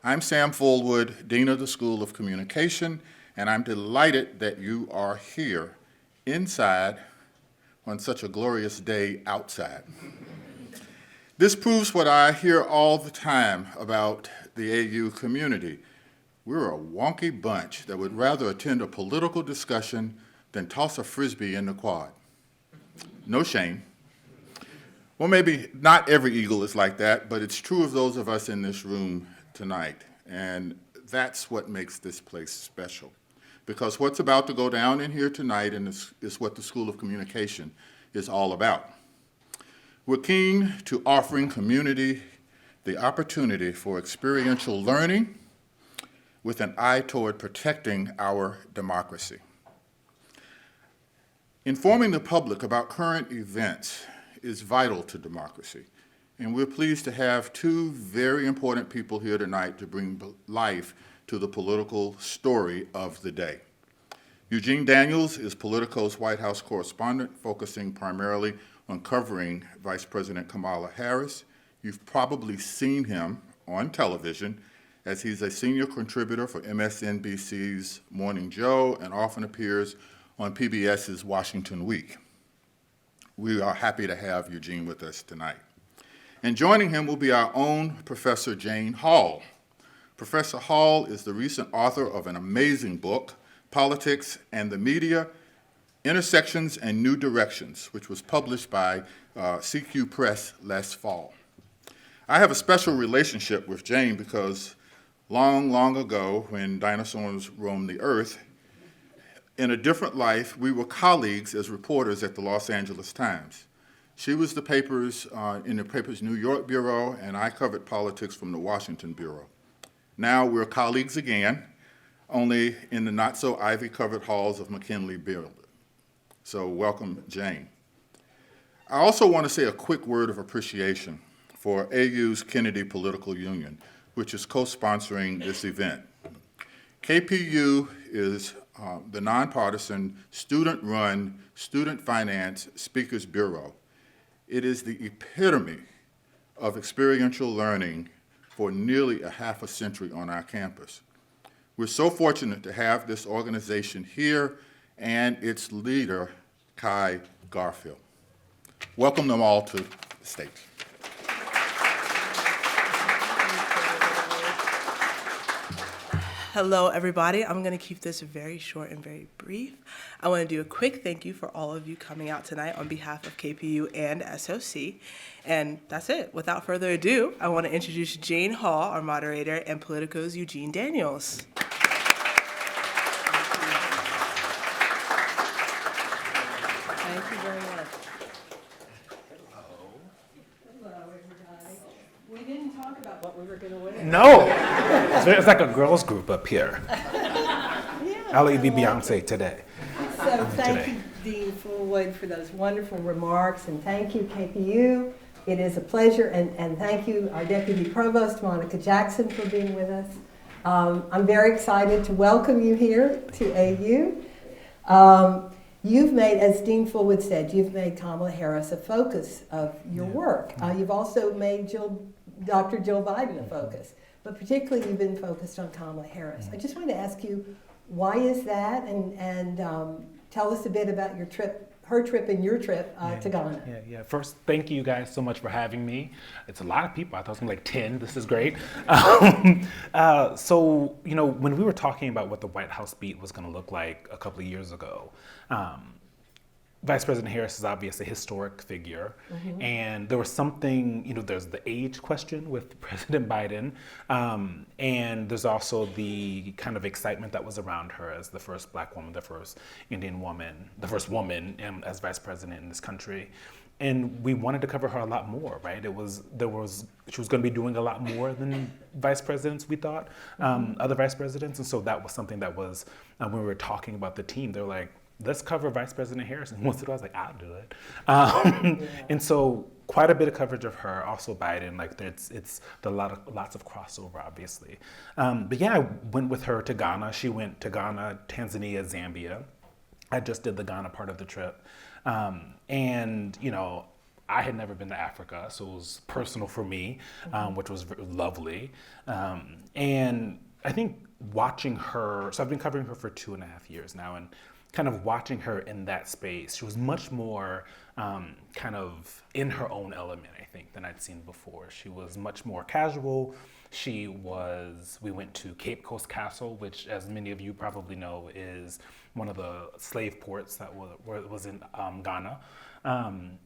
I'm Sam Fullwood, Dean of the School of Communication, and I'm delighted that you are here inside on such a glorious day outside. This proves what I hear all the time about the AU community. We're a wonky bunch that would rather attend a political discussion than toss a Frisbee in the quad. No shame. Well, maybe not every eagle is like that, but it's true of those of us in this room tonight. And that's what makes this place special. Because what's about to go down in here tonight is what the School of Communication is all about. We're keen to offering community the opportunity for experiential learning with an eye toward protecting our democracy. Informing the public about current events is vital to democracy, and we're pleased to have two very important people here tonight to bring life to the political story of the day. Eugene Daniels is Politico's White House correspondent, focusing primarily on covering Vice President Kamala Harris. You've probably seen him on television as he's a senior contributor for MSNBC's Morning Joe and often appears on PBS's Washington Week. We are happy to have Eugene with us tonight. And joining him will be our own Professor Jane Hall. Professor Hall is the recent author of an amazing book, Politics and the Media, Intersections and New Directions, which was published by CQ Press last fall. I have a special relationship with Jane because long ago, when dinosaurs roamed the earth, in a different life, we were colleagues as reporters at the Los Angeles Times. She was in the paper's New York bureau, and I covered politics from the Washington bureau. Now we're colleagues again, only in the not-so-ivy-covered halls of McKinley Building. So welcome, Jane. I also want to say a quick word of appreciation for AU's Kennedy Political Union, which is co-sponsoring this event. KPU is the nonpartisan, student-run, student-financed Speakers Bureau. It is the epitome of experiential learning for nearly a half a century on our campus. We're so fortunate to have this organization here and its leader, Kai Garfield. Welcome them all to the stage. Hello, everybody. I'm going to keep this very short and very brief. I want to do a quick thank you for all of you coming out tonight on behalf of KPU and SOC. And that's it. Without further ado, I want to introduce Jane Hall, our moderator, and Politico's Eugene Daniels. Thank you very much. Hello, everybody. We didn't talk about what we were going to wear. No, it's like a girls group up here. I'll be Beyonce today. So thank you, Dean Fullwood, for those wonderful remarks, and thank you, KPU. It is a pleasure, and thank you, our Deputy Provost, Monica Jackson, for being with us. I'm very excited to welcome you here to AU. You've made, as Dean Fullwood said, you've made Kamala Harris a focus of your work. You've also made Dr. Jill Biden a focus, but particularly you've been focused on Kamala Harris. I just wanted to ask you, why is that? And tell us a bit about your trip, her trip and your trip to Ghana. First, thank you guys so much for having me. It's a lot of people. I thought it was going to be like 10. This is great. So, when we were talking about what the White House beat was going to look like a couple of years ago, Vice President Harris is obviously a historic figure, and there was something, there's the age question with President Biden, and there's also the kind of excitement that was around her as the first Black woman, the first Indian woman, the first woman as Vice President in this country. And we wanted to cover her a lot more, right? She was going to be doing a lot more than vice presidents, we thought, other vice presidents, and so that was something that was, when we were talking about the team, they were like, let's cover Vice President Harris. And once it was like, I'll do it. And so quite a bit of coverage of her, also Biden, like it's lots of crossover, obviously. But yeah, I went with her to Ghana. She went to Ghana, Tanzania, Zambia. I just did the Ghana part of the trip. And, I had never been to Africa, so it was personal for me, which was lovely. And I think watching her, so I've been covering her for 2.5 years now, and kind of watching her in that space, she was much more kind of in her own element, I think, than I'd seen before. She was much more casual. We went to Cape Coast Castle, which, as many of you probably know, is one of the slave ports that was in Ghana.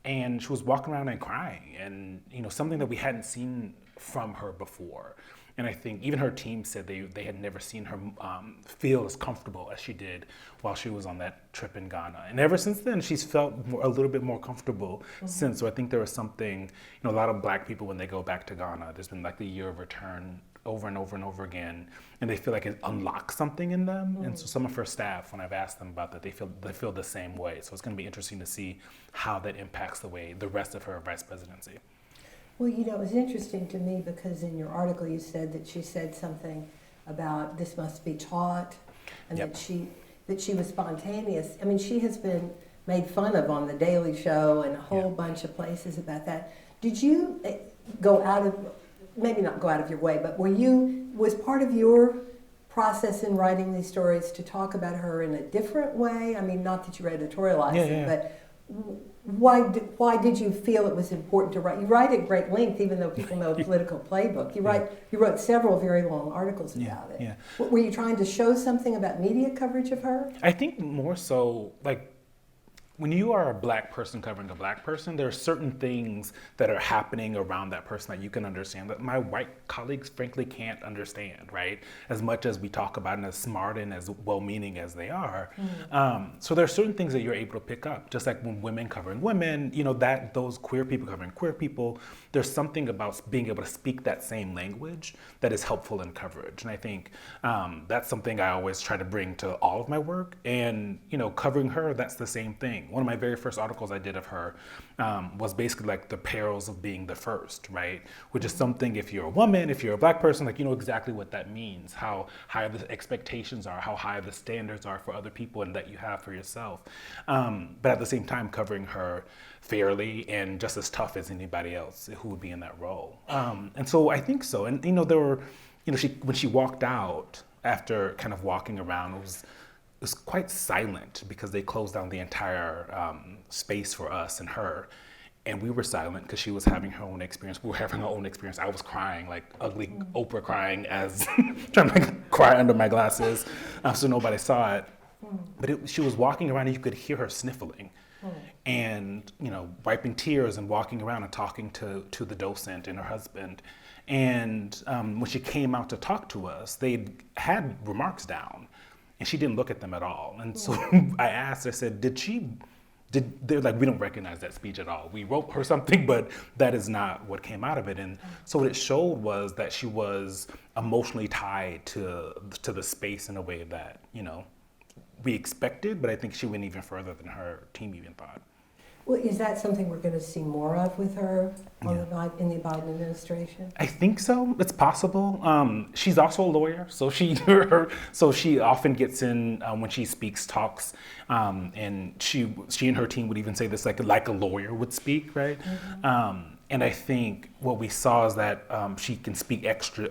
And she was walking around and crying, and something that we hadn't seen from her before. And I think even her team said they had never seen her feel as comfortable as she did while she was on that trip in Ghana. And ever since then, she's felt a little bit more comfortable since. So I think there was something, a lot of Black people, when they go back to Ghana, there's been like the year of return over and over and over again, and they feel like it unlocks something in them. And so some of her staff, when I've asked them about that, they feel the same way. So it's going to be interesting to see how that impacts the rest of her vice presidency. Well, it was interesting to me because in your article you said that she said something about this must be taught, and Yep. that she was spontaneous. I mean, she has been made fun of on The Daily Show and a whole bunch of places about that. Did you maybe not go out of your way, but was part of your process in writing these stories to talk about her in a different way? I mean, not that you editorialized it, but why did you feel it was important to write? You write at great length, even though people know Political Playbook. You wrote several very long articles about it. Yeah. Were you trying to show something about media coverage of her? I think more so, like, when you are a Black person covering a Black person, there are certain things that are happening around that person that you can understand that my white colleagues frankly can't understand, right? As much as we talk about and as smart and as well-meaning as they are. So there are certain things that you're able to pick up, just like when women covering women, those queer people covering queer people, there's something about being able to speak that same language that is helpful in coverage. And I think that's something I always try to bring to all of my work. And, covering her, that's the same thing. One of my very first articles I did of her was basically like the perils of being the first, right? Which is something, if you're a woman, if you're a Black person, like, you know exactly what that means, how high the expectations are, how high the standards are for other people and that you have for yourself. But at the same time, covering her fairly and just as tough as anybody else who would be in that role. And so I think so. And, there were, when she walked out after kind of walking around, it was quite silent because they closed down the entire space for us and her. And we were silent because she was having her own experience. We were having our own experience. I was crying, like ugly Oprah crying, as trying to cry under my glasses so nobody saw it. But she was walking around and you could hear her sniffling. And, wiping tears and walking around and talking to the docent and her husband. And when she came out to talk to us, they had remarks down. And she didn't look at them at all. And so I asked, I said, they're like, we don't recognize that speech at all. We wrote her something, but that is not what came out of it. And so what it showed was that she was emotionally tied to the space in a way that, we expected, but I think she went even further than her team even thought. Well, is that something we're going to see more of with her in the Biden administration? I think so. It's possible. She's also a lawyer, so she often gets in when she speaks talks, and she and her team would even say this like a lawyer would speak, right? And I think what we saw is that she can speak extra.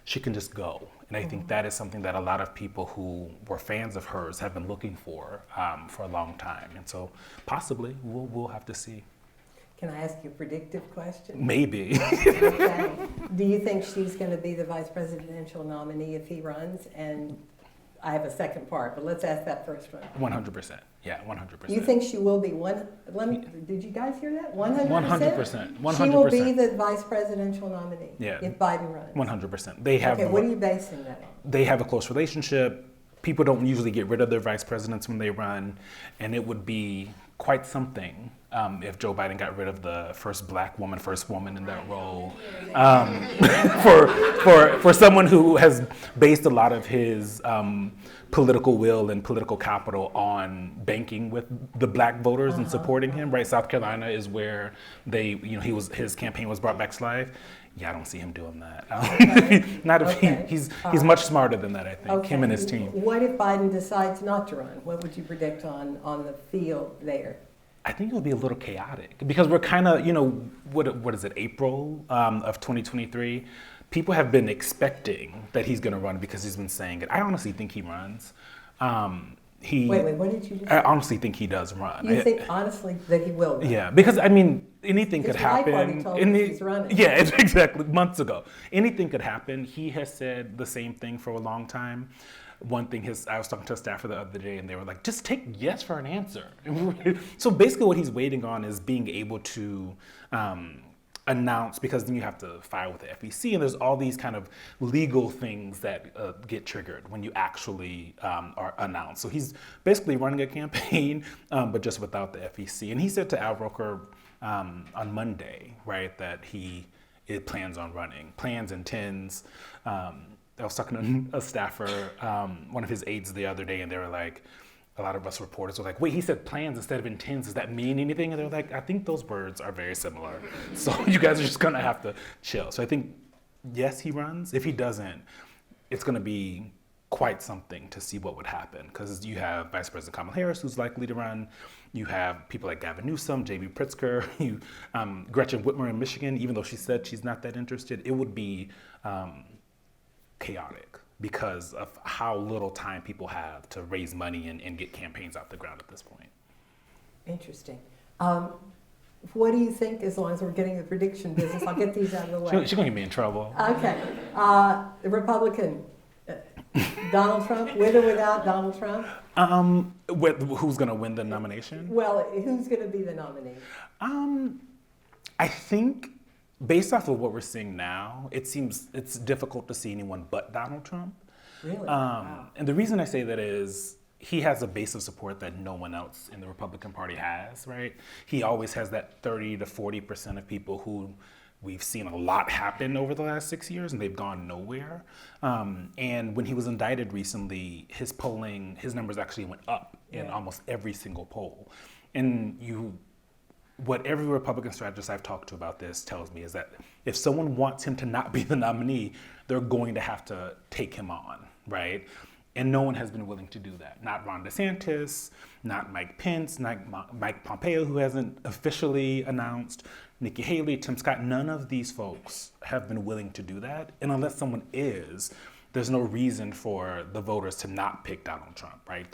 She can just go. And I think that is something that a lot of people who were fans of hers have been looking for a long time. And so possibly we'll have to see. Can I ask you a predictive question? Maybe. Okay. Do you think she's going to be the vice presidential nominee if he runs? And I have a second part, but let's ask that first one. 100%. Yeah, 100%. You think she will be did you guys hear that? 100%? 100%. She will be the vice presidential nominee if Biden runs. 100%. They have. Okay, what are you basing that on? They have a close relationship. People don't usually get rid of their vice presidents when they run, and it would be quite something if Joe Biden got rid of the first woman in that role. For someone who has based a lot of his political will and political capital on banking with the Black voters and supporting him, right? South Carolina is where his campaign was brought back to life. Yeah, I don't see him doing that. He's much smarter than that, I think, him and his team. What if Biden decides not to run? What would you predict on the field there? I think it would be a little chaotic because we're kind of, what is it, April of 2023? People have been expecting that he's going to run because he's been saying it. I honestly think he runs. Wait, what did you just say? I honestly think he does run. You think honestly that he will run? Yeah, because I mean, anything could His wife happen. already told us he's running. Yeah, exactly, months ago. Anything could happen. He has said the same thing for a long time. One thing, I was talking to a staffer the other day, and they were like, "Just take yes for an answer." So basically, what he's waiting on is being able to announce, because then you have to file with the FEC, and there's all these kind of legal things that get triggered when you actually are announced. So he's basically running a campaign, but just without the FEC. And he said to Al Roker on Monday, right, that it plans on running, plans, intends. I was talking to a staffer, one of his aides the other day, and they were like, a lot of us reporters were like, wait, he said plans instead of intends. Does that mean anything? And they're like, I think those words are very similar. So you guys are just going to have to chill. So I think, yes, he runs. If he doesn't, it's going to be quite something to see what would happen. Because you have Vice President Kamala Harris, who's likely to run. You have people like Gavin Newsom, J.B. Pritzker, Gretchen Whitmer in Michigan, even though she said she's not that interested. It would be chaotic because of how little time people have to raise money and get campaigns off the ground at this point. Interesting. What do you think, as long as we're getting the prediction business? I'll get these out of the way. She's going to get me in trouble. Okay. The Republican, Donald Trump, with or without Donald Trump? Who's going to win the nomination? Well, who's going to be the nominee? I think, based off of what we're seeing now, it seems it's difficult to see anyone but Donald Trump. Really? Wow. And the reason I say that is he has a base of support that no one else in the Republican Party has, right? He always has that 30 to 40% of people who we've seen a lot happen over the last 6 years, and they've gone nowhere. And when he was indicted recently, his numbers actually went up in almost every single poll. And what every Republican strategist I've talked to about this tells me is that if someone wants him to not be the nominee, they're going to have to take him on, right? And no one has been willing to do that. Not Ron DeSantis, not Mike Pence, not Mike Pompeo, who hasn't officially announced, Nikki Haley, Tim Scott. None of these folks have been willing to do that. And unless someone is, there's no reason for the voters to not pick Donald Trump, right?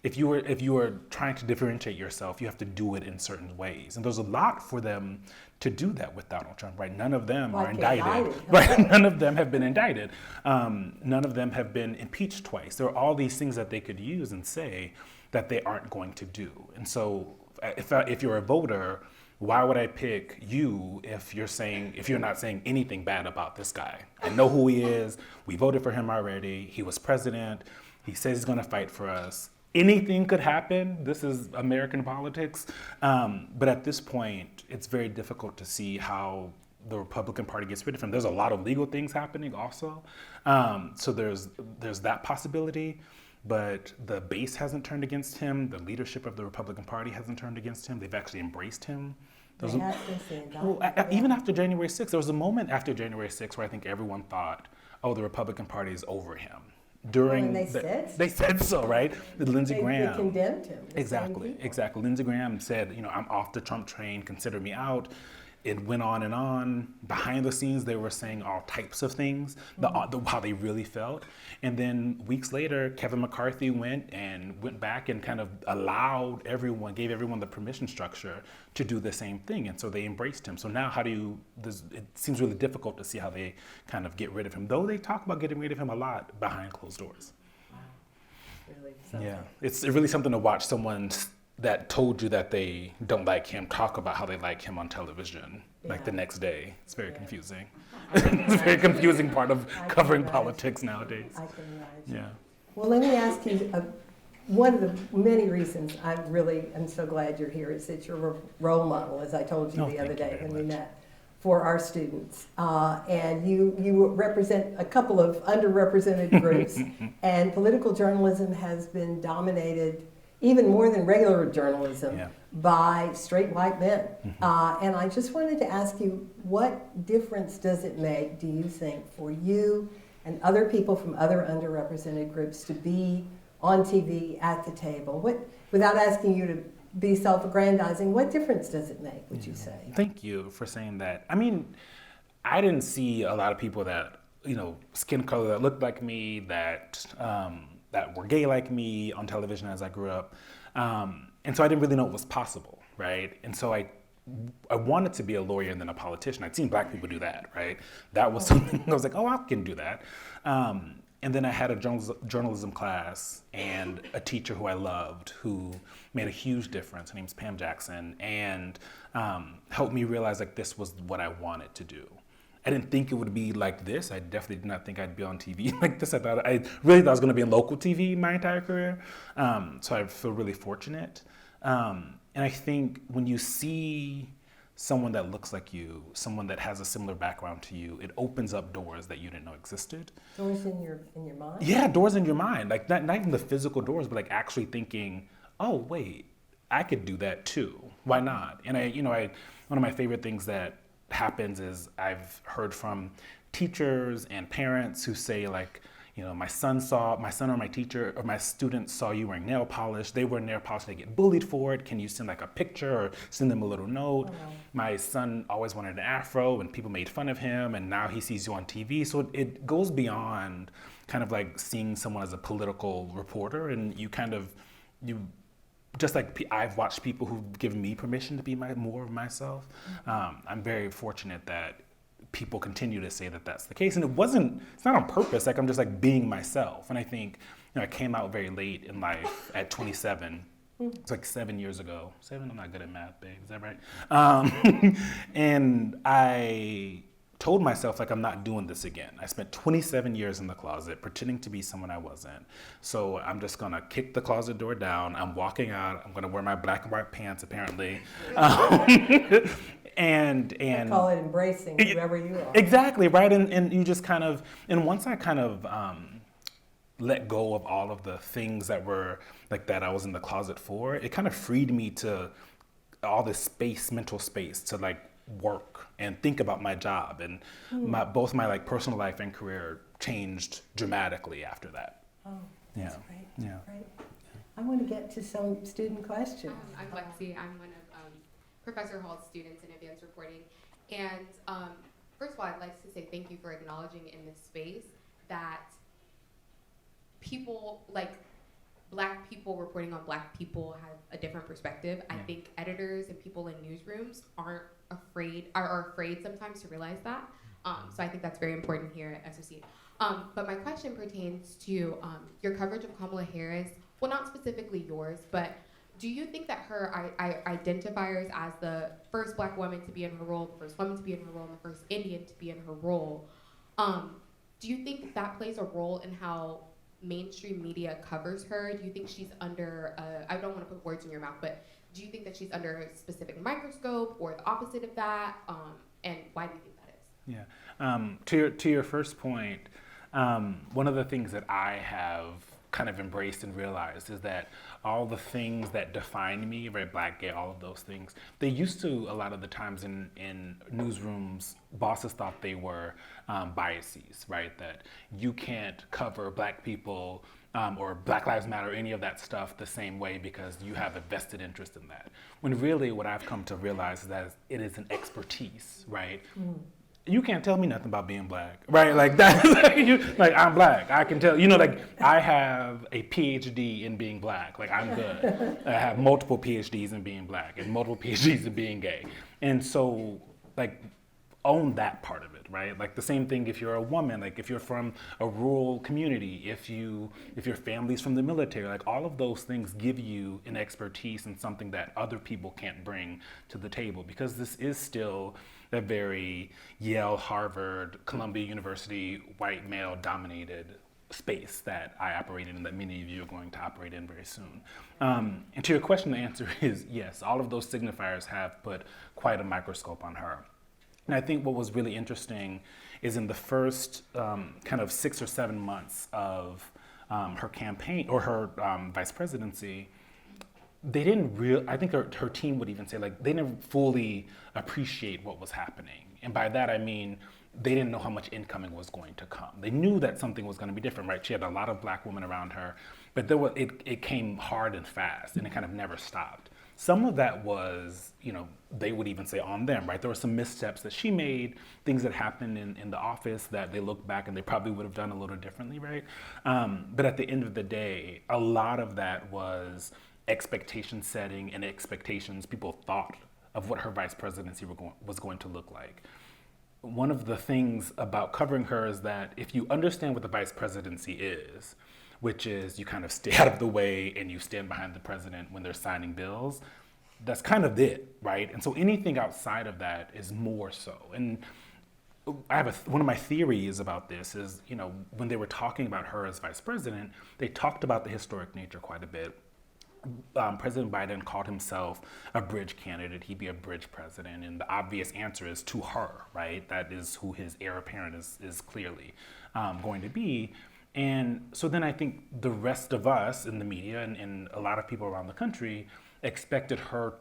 If you were trying to differentiate yourself, you have to do it in certain ways. And there's a lot for them to do that with Donald Trump, right? None of them are indicted, right? None of them have been indicted. None of them have been impeached twice. There are all these things that they could use and say that they aren't going to do. And so if you're a voter, why would I pick you if you're not saying anything bad about this guy? I know who he is. We voted for him already. He was president. He says he's going to fight for us. Anything could happen. This is American politics. But at this point, it's very difficult to see how the Republican Party gets rid of him. There's a lot of legal things happening also. So there's that possibility. But the base hasn't turned against him. The leadership of the Republican Party hasn't turned against him. They've actually embraced him. Even after January 6th, there was a moment after January 6th where I think everyone thought, oh, the Republican Party is over him. They said so, right? Lindsey Graham. They condemned him. Exactly. Lindsey Graham said, I'm off the Trump train, consider me out. It went on and on. Behind the scenes, they were saying all types of things, how they really felt. And then weeks later, Kevin McCarthy went back and kind of gave everyone the permission structure to do the same thing. And so they embraced him. So now it seems really difficult to see how they kind of get rid of him, though they talk about getting rid of him a lot behind closed doors. Wow. Really something. Yeah, it's really something to watch someone that told you that they don't like him talk about how they like him on television, like the next day. It's very confusing. It's a very confusing part of covering politics nowadays. I can imagine. Yeah. Well, let me ask you, one of the many reasons I'm so glad you're here is that you're a role model, as I told you the other day when we met, for our students. And you represent a couple of underrepresented groups, and political journalism has been dominated even more than regular journalism, by straight white men. And I just wanted to ask you, what difference does it make, do you think, for you and other people from other underrepresented groups to be on TV at the table? Without asking you to be self-aggrandizing. What difference does it make, would you say? Thank you for saying that. I mean, I didn't see a lot of people that, skin color that looked like me, that were gay like me on television as I grew up. And so I didn't really know it was possible, right? And so I wanted to be a lawyer and then a politician. I'd seen black people do that, right? That was something I was like, oh, I can do that. And then I had a journalism class and a teacher who I loved who made a huge difference. Her name's Pam Jackson, and helped me realize like this was what I wanted to do. I didn't think it would be like this. I definitely did not think I'd be on TV like this. I really thought I was going to be in local TV my entire career. So I feel really fortunate. And I think when you see someone that looks like you, someone that has a similar background to you, it opens up doors that you didn't know existed. Doors in your mind? Yeah, doors in your mind. Like not even the physical doors, but like actually thinking, oh wait, I could do that too. Why not? And one of my favorite things that happens is I've heard from teachers and parents who say like, my son or my teacher or my students saw you wearing nail polish. They wear nail polish, they get bullied for it. Can you send like a picture or send them a little note? Oh. My son always wanted an afro and people made fun of him, and now he sees you on TV. So it goes beyond kind of like seeing someone as a political reporter, and you just like I've watched people who've given me permission to be more of myself. I'm very fortunate that people continue to say that that's the case. And it's not on purpose. Like I'm just like being myself. And I think, I came out very late in life at 27. It's like 7 years ago. 7, I'm not good at math, babe. Is that right? And I told myself like I'm not doing this again. I spent 27 years in the closet pretending to be someone I wasn't. So I'm just gonna kick the closet door down. I'm walking out. I'm gonna wear my black and white pants apparently. And I call it embracing whoever you are. Exactly, right? And you just kind of, and once I kind of let go of all of the things that were like that I was in the closet for, it kind of freed me to all this space, mental space to like work and think about my job. And both my like personal life and career changed dramatically after that. Oh, that's great. Yeah. Great. I want to get to some student questions. I'm Lexi. I'm one of Professor Hall's students in advanced reporting. And first of all, I'd like to say thank you for acknowledging in this space that people, like black people reporting on black people, have a different perspective. I think editors and people in newsrooms are afraid sometimes to realize that. So I think that's very important here at SOC. But my question pertains to your coverage of Kamala Harris. Well, not specifically yours, but do you think that her identifiers as the first black woman to be in her role, the first woman to be in her role, and the first Indian to be in her role, do you think that plays a role in how mainstream media covers her? Do you think she's under, I don't want to put words in your mouth, but do you think that she's under a specific microscope or the opposite of that? And why do you think that is? Yeah. To your first point, one of the things that I have kind of embraced and realized is that all the things that define me, right, black, gay, all of those things, they used to, a lot of the times in newsrooms, bosses thought they were biases, right? That you can't cover black people or Black Lives Matter, any of that stuff the same way because you have a vested interest in that. When really what I've come to realize is that it is an expertise, right? You can't tell me nothing about being black, right? Like that, like I'm black. I can tell, like I have a PhD in being black. Like I'm good. I have multiple PhDs in being black and multiple PhDs in being gay. And so like own that part of it, right? Like the same thing if you're a woman, like if you're from a rural community, if your family's from the military, like all of those things give you an expertise and something that other people can't bring to the table because this is still a very Yale, Harvard, Columbia University, white male dominated space that I operate in and that many of you are going to operate in very soon. And to your question, the answer is yes, all of those signifiers have put quite a microscope on her. And I think what was really interesting is in the first kind of 6 or 7 months of her campaign or her vice presidency, they didn't I think her team would even say like they didn't fully appreciate what was happening. And by that I mean they didn't know how much incoming was going to come. They knew that something was going to be different, right? She had a lot of black women around her, but it came hard and fast and it kind of never stopped. Some of that was, they would even say on them, right? There were some missteps that she made, things that happened in the office that they look back and they probably would have done a little differently, right? But at the end of the day, a lot of that was expectation setting and expectations people thought of what her vice presidency was going to look like. One of the things about covering her is that if you understand what the vice presidency is, which is you kind of stay out of the way and you stand behind the president when they're signing bills, that's kind of it, right? And so anything outside of that is more so. And I have one of my theories about this is, when they were talking about her as vice president, they talked about the historic nature quite a bit. President Biden called himself a bridge candidate. He'd be a bridge president. And the obvious answer is to her, right? That is who his heir apparent is clearly going to be. And so then I think the rest of us in the media and a lot of people around the country expected her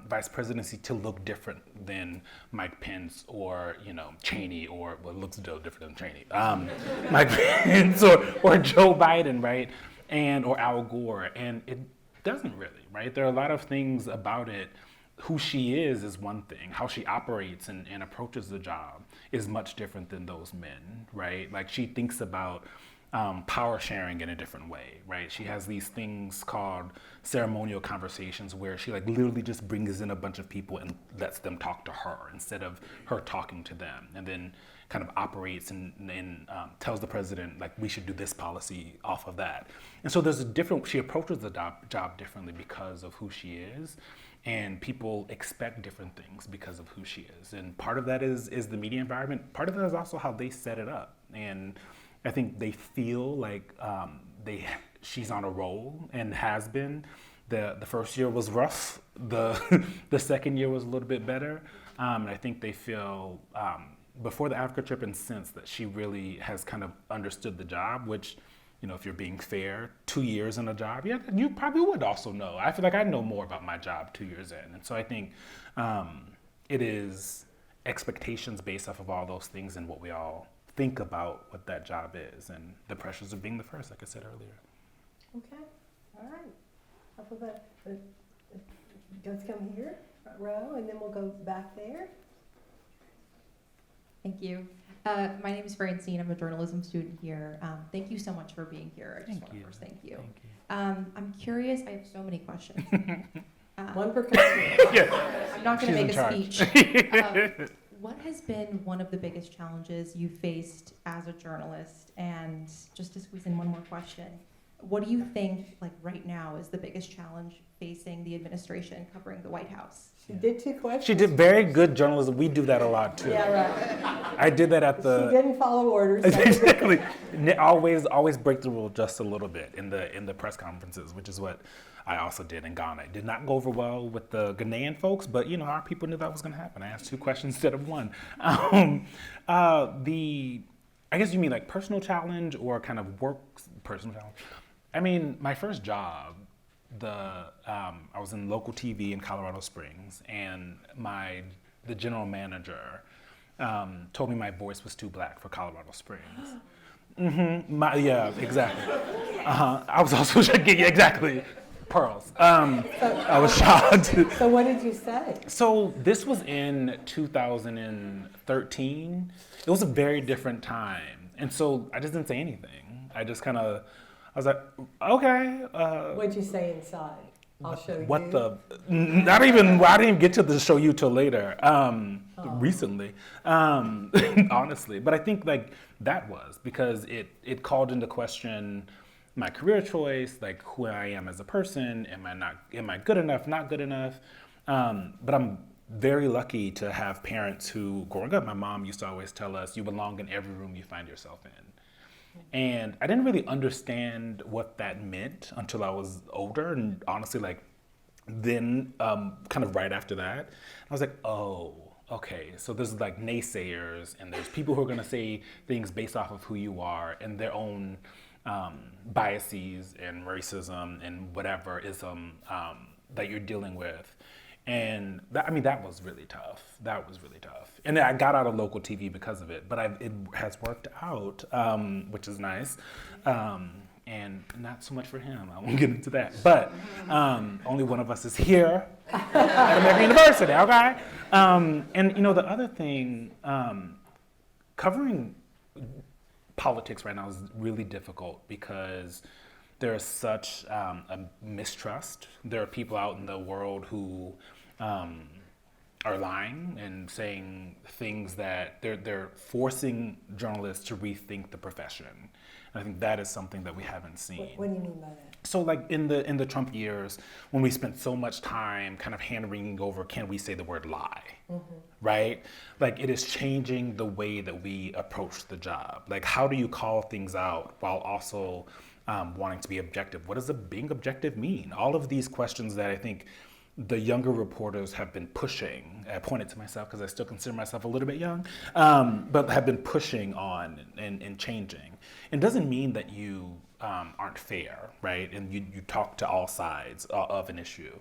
vice presidency to look different than Mike Pence or, Cheney or, well, it looks different than Cheney. Mike Pence or Joe Biden, right? Or Al Gore. And it doesn't really, right? There are a lot of things about it. Who she is one thing. How she operates and approaches the job is much different than those men, right? Like she thinks about power sharing in a different way, right? She has these things called ceremonial conversations where she literally just brings in a bunch of people and lets them talk to her instead of her talking to them, and then kind of operates and tells the president we should do this policy off of that. And so she approaches the job differently because of who she is, and people expect different things because of who she is. And part of that is the media environment. Part of that is also how they set it up. And I think they feel like she's on a roll and has been. The first year was rough. The second year was a little bit better. And I think they feel before the Africa trip and since that she really has kind of understood the job, which, if you're being fair, 2 years in a job, yeah, you probably would also know. I feel like I know more about my job 2 years in. And so I think it is expectations based off of all those things and what we all think about what that job is and the pressures of being the first, like I said earlier. Okay, all right. How about that? Let's come here, front row, and then we'll go back there. Thank you. My name is Francine. I'm a journalism student here. Thank you so much for being here. I just want to first thank you. I'm curious. I have so many questions. One per question. I'm not going to make a speech. What has been one of the biggest challenges you faced as a journalist? And just to squeeze in one more question, what do you think, right now, is the biggest challenge facing the administration covering the White House? She did 2 questions. She did very good journalism. We do that a lot too. Yeah, right. I did that at the. She didn't follow orders. Exactly. Always break the rule just a little bit in the press conferences, which is what I also did in Ghana. It did not go over well with the Ghanaian folks, but our people knew that was going to happen. I asked 2 questions instead of 1. I guess you mean personal challenge or kind of work personal challenge. I mean, my first job, I was in local TV in Colorado Springs, and the general manager told me my voice was too black for Colorado Springs. Yeah, exactly. I was also shaking, exactly. Pearls. I was shocked. So what did you say? So this was in 2013. It was a very different time. And so I just didn't say anything. I just I was like, okay. What'd you say inside? I'll show you. I didn't even get to the show you till later, recently, honestly. But I think that was because it called into question my career choice, who I am as a person. Am I good enough, not good enough? But I'm very lucky to have parents who, growing up, my mom used to always tell us, you belong in every room you find yourself in. And I didn't really understand what that meant until I was older, and honestly, then kind of right after that, I was like, oh, okay, so there's naysayers, and there's people who are gonna say things based off of who you are and their own biases and racism and whatever ism that you're dealing with. And that was really tough. That was really tough. And I got out of local TV because of it, but it has worked out, which is nice. and not so much for him. I won't get into that. But only one of us is here at American University, okay? And you know, the other thing, covering politics right now is really difficult because there is such a mistrust. There are people out in the world who are lying and saying things that they're forcing journalists to rethink the profession. And I think that is something that we haven't seen. What do you mean by that? So like in the Trump years, when we spent so much time kind of hand-wringing over, can we say the word lie, right? Like it is changing the way that we approach the job. Like how do you call things out while also wanting to be objective? What does being objective mean? All of these questions that I think the younger reporters have been pushing, I pointed to myself because I still consider myself a little bit young, but have been pushing on and changing. It doesn't mean that you aren't fair, right? And you talk to all sides of an issue,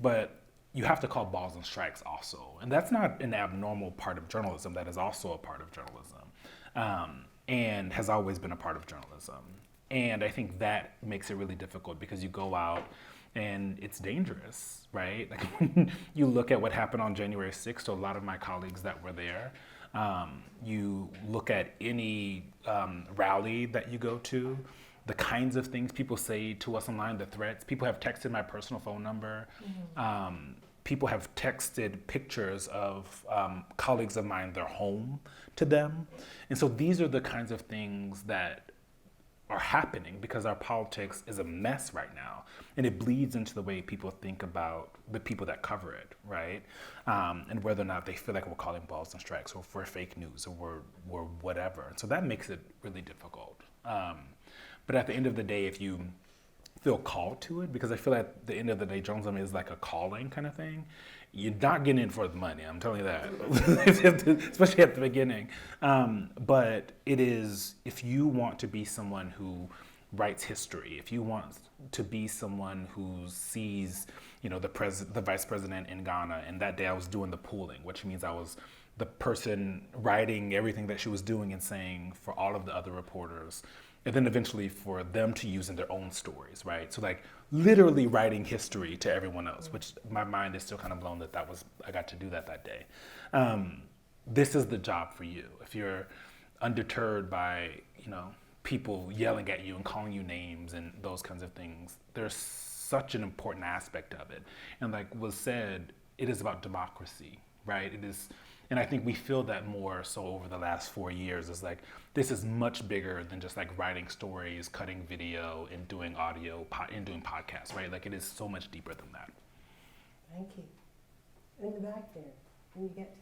but you have to call balls and strikes also. And that's not an abnormal part of journalism. That is also a part of journalism, and has always been a part of journalism. And I think that makes it really difficult because you go out and it's dangerous, right? Like you look at what happened on January 6th to a lot of my colleagues that were there. You look at any rally that you go to, the kinds of things people say to us online, the threats. People have texted my personal phone number. People have texted pictures of colleagues of mine, their home to them. And so these are the kinds of things that are happening because our politics is a mess right now, and it bleeds into the way people think about the people that cover it, right? And whether or not they feel like we're calling balls and strikes, or if we're fake news, or we're whatever. And so that makes it really difficult. But at the end of the day, if you feel called to it, because I feel at the end of the day, journalism is like a calling kind of thing. You're not getting in for the money, I'm telling you that, especially at the beginning. But it is, if you want to be someone who writes history, if you want to be someone who sees, you know, the vice president in Ghana, and that day I was doing the pooling, which means I was the person writing everything that she was doing and saying for all of the other reporters, and then eventually for them to use in their own stories, right? So like literally writing history to everyone else, which my mind is still kind of blown that I got to do that day. This is the job for you. If you're undeterred by, you know, people yelling at you and calling you names and those kinds of things, there's such an important aspect of it. And like was said, it is about democracy, right? It is. And I think we feel that more so over the last 4 years. It's like, this is much bigger than just like writing stories, cutting video, and doing audio, and doing podcasts, right? Like it is so much deeper than that. Thank you. In the back there, when you get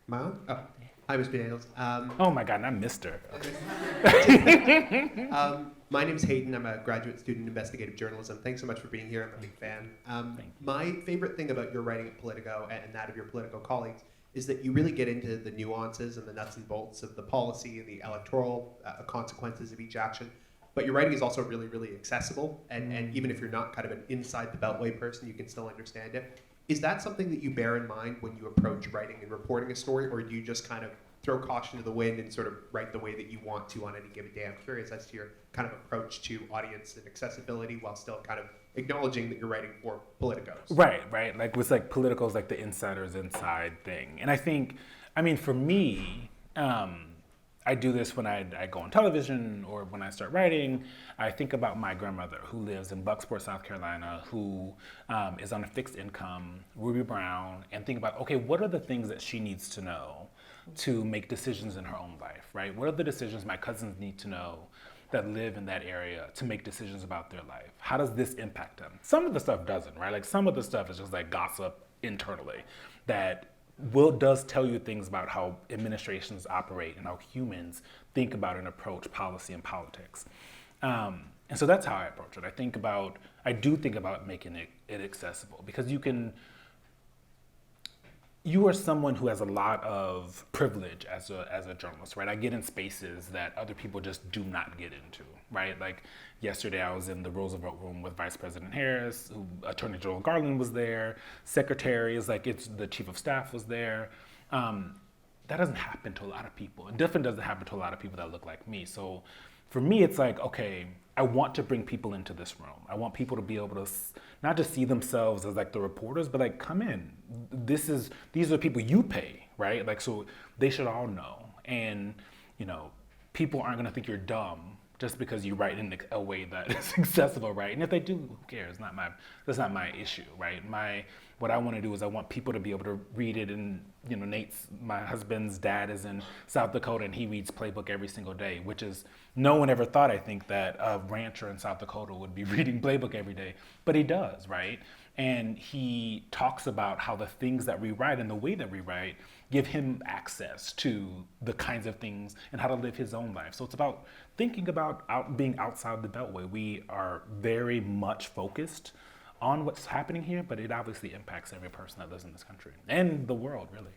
My own? Oh, hi, Mr. Daniels. Oh my God, not Mr. My name's Hayden. I'm a graduate student in investigative journalism. Thanks so much for being here. I'm a big fan. My favorite thing about your writing at Politico and that of your Politico colleagues is that you really get into the nuances and the nuts and bolts of the policy and the electoral consequences of each action. But your writing is also really, really accessible. And even if you're not kind of an inside the beltway person, you can still understand it. Is that something that you bear in mind when you approach writing and reporting a story, or do you just kind of throw caution to the wind and sort of write the way that you want to on any given day? I'm curious as to your kind of approach to audience and accessibility while still kind of acknowledging that you're writing for politicos. Right. Like with like Politico's like the insider's inside thing. And I think, I mean, for me, I do this when I go on television or when I start writing. I think about my grandmother who lives in Bucksport, South Carolina, who is on a fixed income, Ruby Brown, and think about, okay, what are the things that she needs to know to make decisions in her own life, right? What are the decisions my cousins need to know that live in that area to make decisions about their life? How does this impact them? Some of the stuff doesn't, right? Like some of the stuff is just like gossip internally that does tell you things about how administrations operate and how humans think about and approach policy and politics. And so that's how I approach it. I do think about making it accessible, because you are someone who has a lot of privilege as a journalist, right? I get in spaces that other people just do not get into, right? Like yesterday I was in the Roosevelt room with Vice President Harris, Attorney General Garland was there, secretaries, the chief of staff was there. That doesn't happen to a lot of people. It definitely doesn't happen to a lot of people that look like me. So for me, it's like, okay, I want to bring people into this room. I want people to be able to not just see themselves as like the reporters, but like, come in. These are people you pay, right? Like, so they should all know. And, you know, people aren't gonna think you're dumb just because you write in a way that is accessible, right? And if they do, who cares? That's not my issue, right? What I want to do is I want people to be able to read it. And you know, my husband's dad is in South Dakota, and he reads Playbook every single day, which is, no one ever thought, I think, that a rancher in South Dakota would be reading Playbook every day, but he does, right? And he talks about how the things that we write and the way that we write give him access to the kinds of things and how to live his own life. So it's about thinking about being outside the Beltway. We are very much focused on what's happening here, but it obviously impacts every person that lives in this country and the world, really.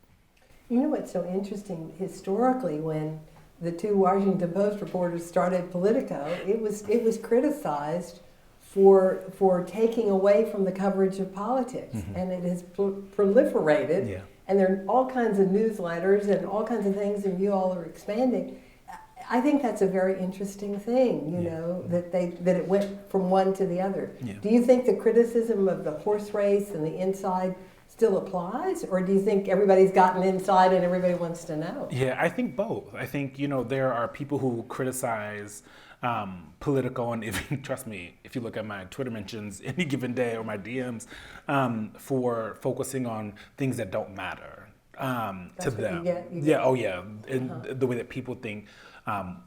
You know what's so interesting? Historically, when the two Washington Post reporters started Politico, it was criticized for taking away from the coverage of politics, and it has proliferated. Yeah. And there are all kinds of newsletters and all kinds of things, and you all are expanding. I think that's a very interesting thing, you know, that it went from one to the other. Yeah. Do you think the criticism of the horse race and the inside still applies, or do you think everybody's gotten inside and everybody wants to know? Yeah, I think both. I think, you know, there are people who criticize Politico, and trust me, if you look at my Twitter mentions any given day or my DMs, for focusing on things that don't matter to them. And the way that people think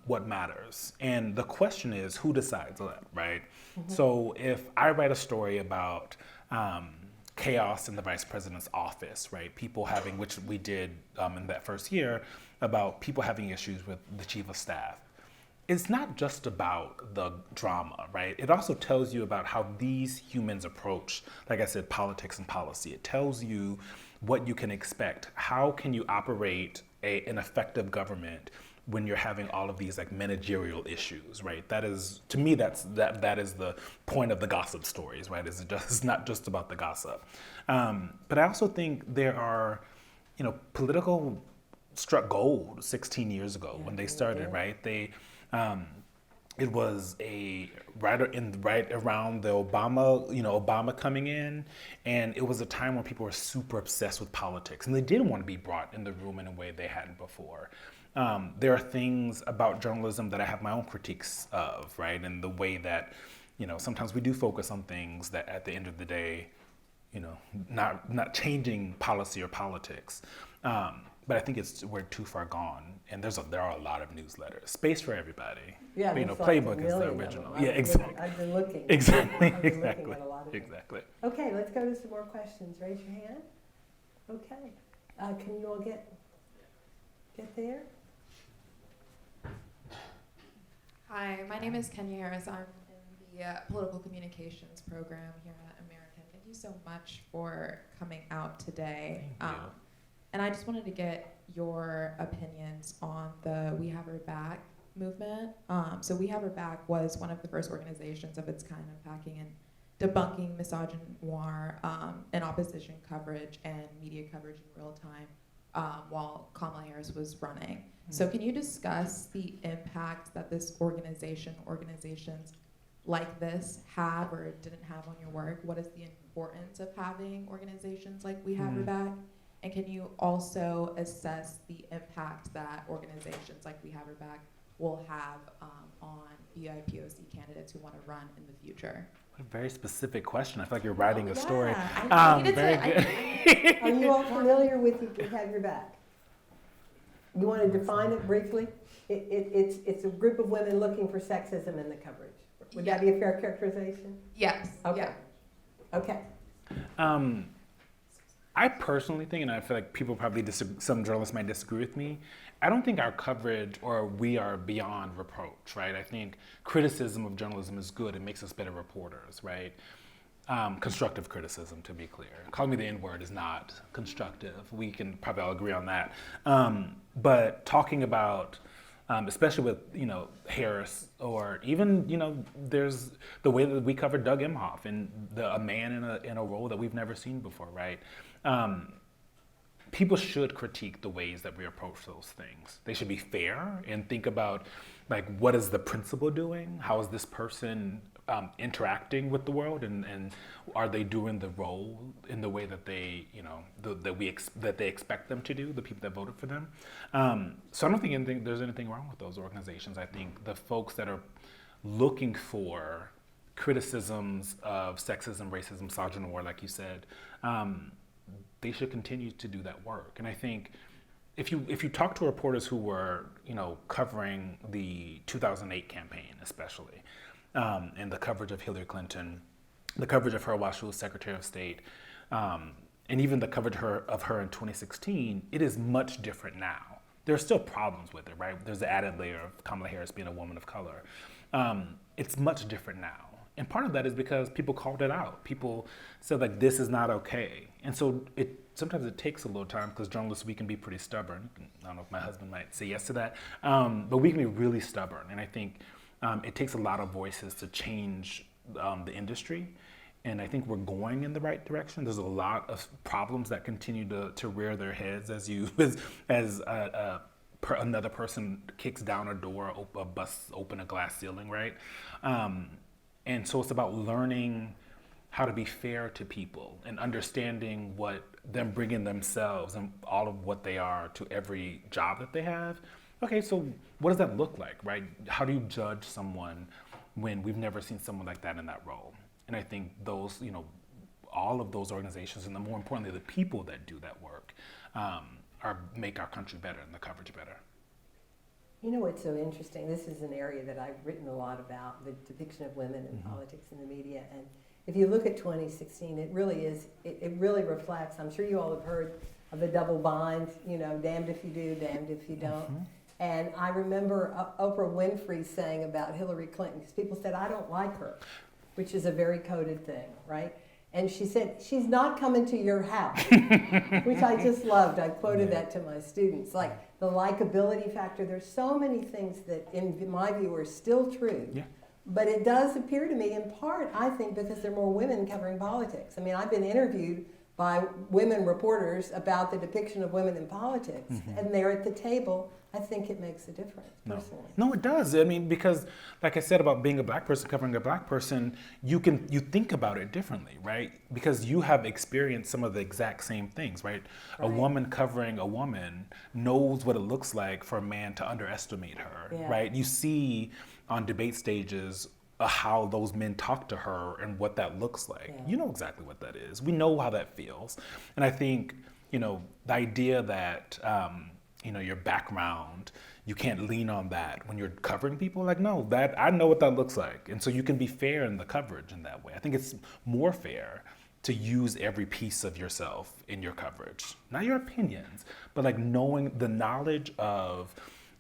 what matters. And the question is, who decides that, right? So if I write a story about chaos in the vice president's office, right? People having, which we did in that first year, about people having issues with the chief of staff. It's not just about the drama, right? It also tells you about how these humans approach, like I said, politics and policy. It tells you what you can expect. How can you operate an effective government when you're having all of these like managerial issues, right? That is, to me, that is the point of the gossip stories, right? It's not just about the gossip. But I also think there are, you know, Politico struck gold 16 years ago when they started, right? It was right around the Obama coming in, and it was a time when people were super obsessed with politics, and they didn't want to be brought in the room in a way they hadn't before. There are things about journalism that I have my own critiques of, right? And the way that, you know, sometimes we do focus on things that at the end of the day, you know, not changing policy or politics. But I think we're too far gone, and there are a lot of newsletters. Space for everybody. Yeah, you know, like Playbook is the original. Yeah, exactly. exactly. I've been looking. Exactly. I've been Exactly. looking at a lot of things. Exactly. Okay, let's go to some more questions. Raise your hand. Okay. Can you all get there? Hi, my name is Kenya Harris. I'm in the political communications program here at American. Thank you so much for coming out today. Thank you. And I just wanted to get your opinions on the We Have Her Back movement. So We Have Her Back was one of the first organizations of its kind unpacking and debunking misogynoir and opposition coverage and media coverage in real time while Kamala Harris was running. So can you discuss the impact that this organizations like this have or didn't have on your work? What is the importance of having organizations like We Have Her Back? And can you also assess the impact that organizations like We Have Her Back will have on BIPOC candidates who want to run in the future? What a very specific question. I feel like you're writing a story. Very good. Are you all familiar with We Have Your Back? You want to define it briefly? It's a group of women looking for sexism in the coverage. Would that be a fair characterization? Yes. Okay. Yeah. Okay. I personally think, and I feel like people probably some journalists might disagree with me, I don't think our coverage or we are beyond reproach, right? I think criticism of journalism is good. It makes us better reporters, right? Constructive criticism, to be clear. Calling me the N-word is not constructive. We can probably all agree on that. But talking about, especially with, you know, Harris, or even, you know, there's the way that we covered Doug Emhoff and a man in a role that we've never seen before, right? people should critique the ways that we approach those things. They should be fair and think about, like, what is the principal doing? How is this person interacting with the world, and are they doing the role in the way that they, that they expect them to do, the people that voted for them? So I don't think there's anything wrong with those organizations. I think the folks that are looking for criticisms of sexism, racism, misogyny, like you said, they should continue to do that work. And I think if you talk to reporters who were, covering the 2008 campaign, especially, and the coverage of Hillary Clinton, the coverage of her while she was Secretary of State, and even the coverage of her in 2016, it is much different now. There are still problems with it, right? There's the added layer of Kamala Harris being a woman of color. It's much different now. And part of that is because people called it out. People said, like, this is not okay. And so sometimes it takes a little time, because journalists, we can be pretty stubborn. I don't know if my husband might say yes to that, but we can be really stubborn. And I think it takes a lot of voices to change the industry. And I think we're going in the right direction. There's a lot of problems that continue to rear their heads as another person kicks down a door, busts open a glass ceiling, right? And so it's about learning how to be fair to people and understanding what them bringing themselves and all of what they are to every job that they have. Okay, so what does that look like, right? How do you judge someone when we've never seen someone like that in that role? And I think those, all of those organizations, and more importantly, the people that do that work, make our country better and the coverage better. You know what's so interesting? This is an area that I've written a lot about, the depiction of women in politics and the media. And if you look at 2016, it really is, it really reflects, I'm sure you all have heard of the double bind, damned if you do, damned if you don't. And I remember Oprah Winfrey saying about Hillary Clinton, because people said, I don't like her, which is a very coded thing, right? And she said, she's not coming to your house, which I just loved. I quoted that to my students. Like the likability factor, there's so many things that in my view are still true. Yeah. But it does appear to me, in part, I think, because there are more women covering politics. I mean, I've been interviewed by women reporters about the depiction of women in politics, and they're at the table. I think it makes a difference, personally. No, it does. I mean, because like I said about being a black person covering a black person, you think about it differently, right? Because you have experienced some of the exact same things, right? A woman covering a woman knows what it looks like for a man to underestimate her, right? You see on debate stages how those men talk to her and what that looks like. You know exactly what that is. We know how that feels. And I think, the idea that, your background, you can't lean on that when you're covering people. Like, no, that I know what that looks like. And so you can be fair in the coverage in that way. I think it's more fair to use every piece of yourself in your coverage. Not your opinions, but like knowing the knowledge of,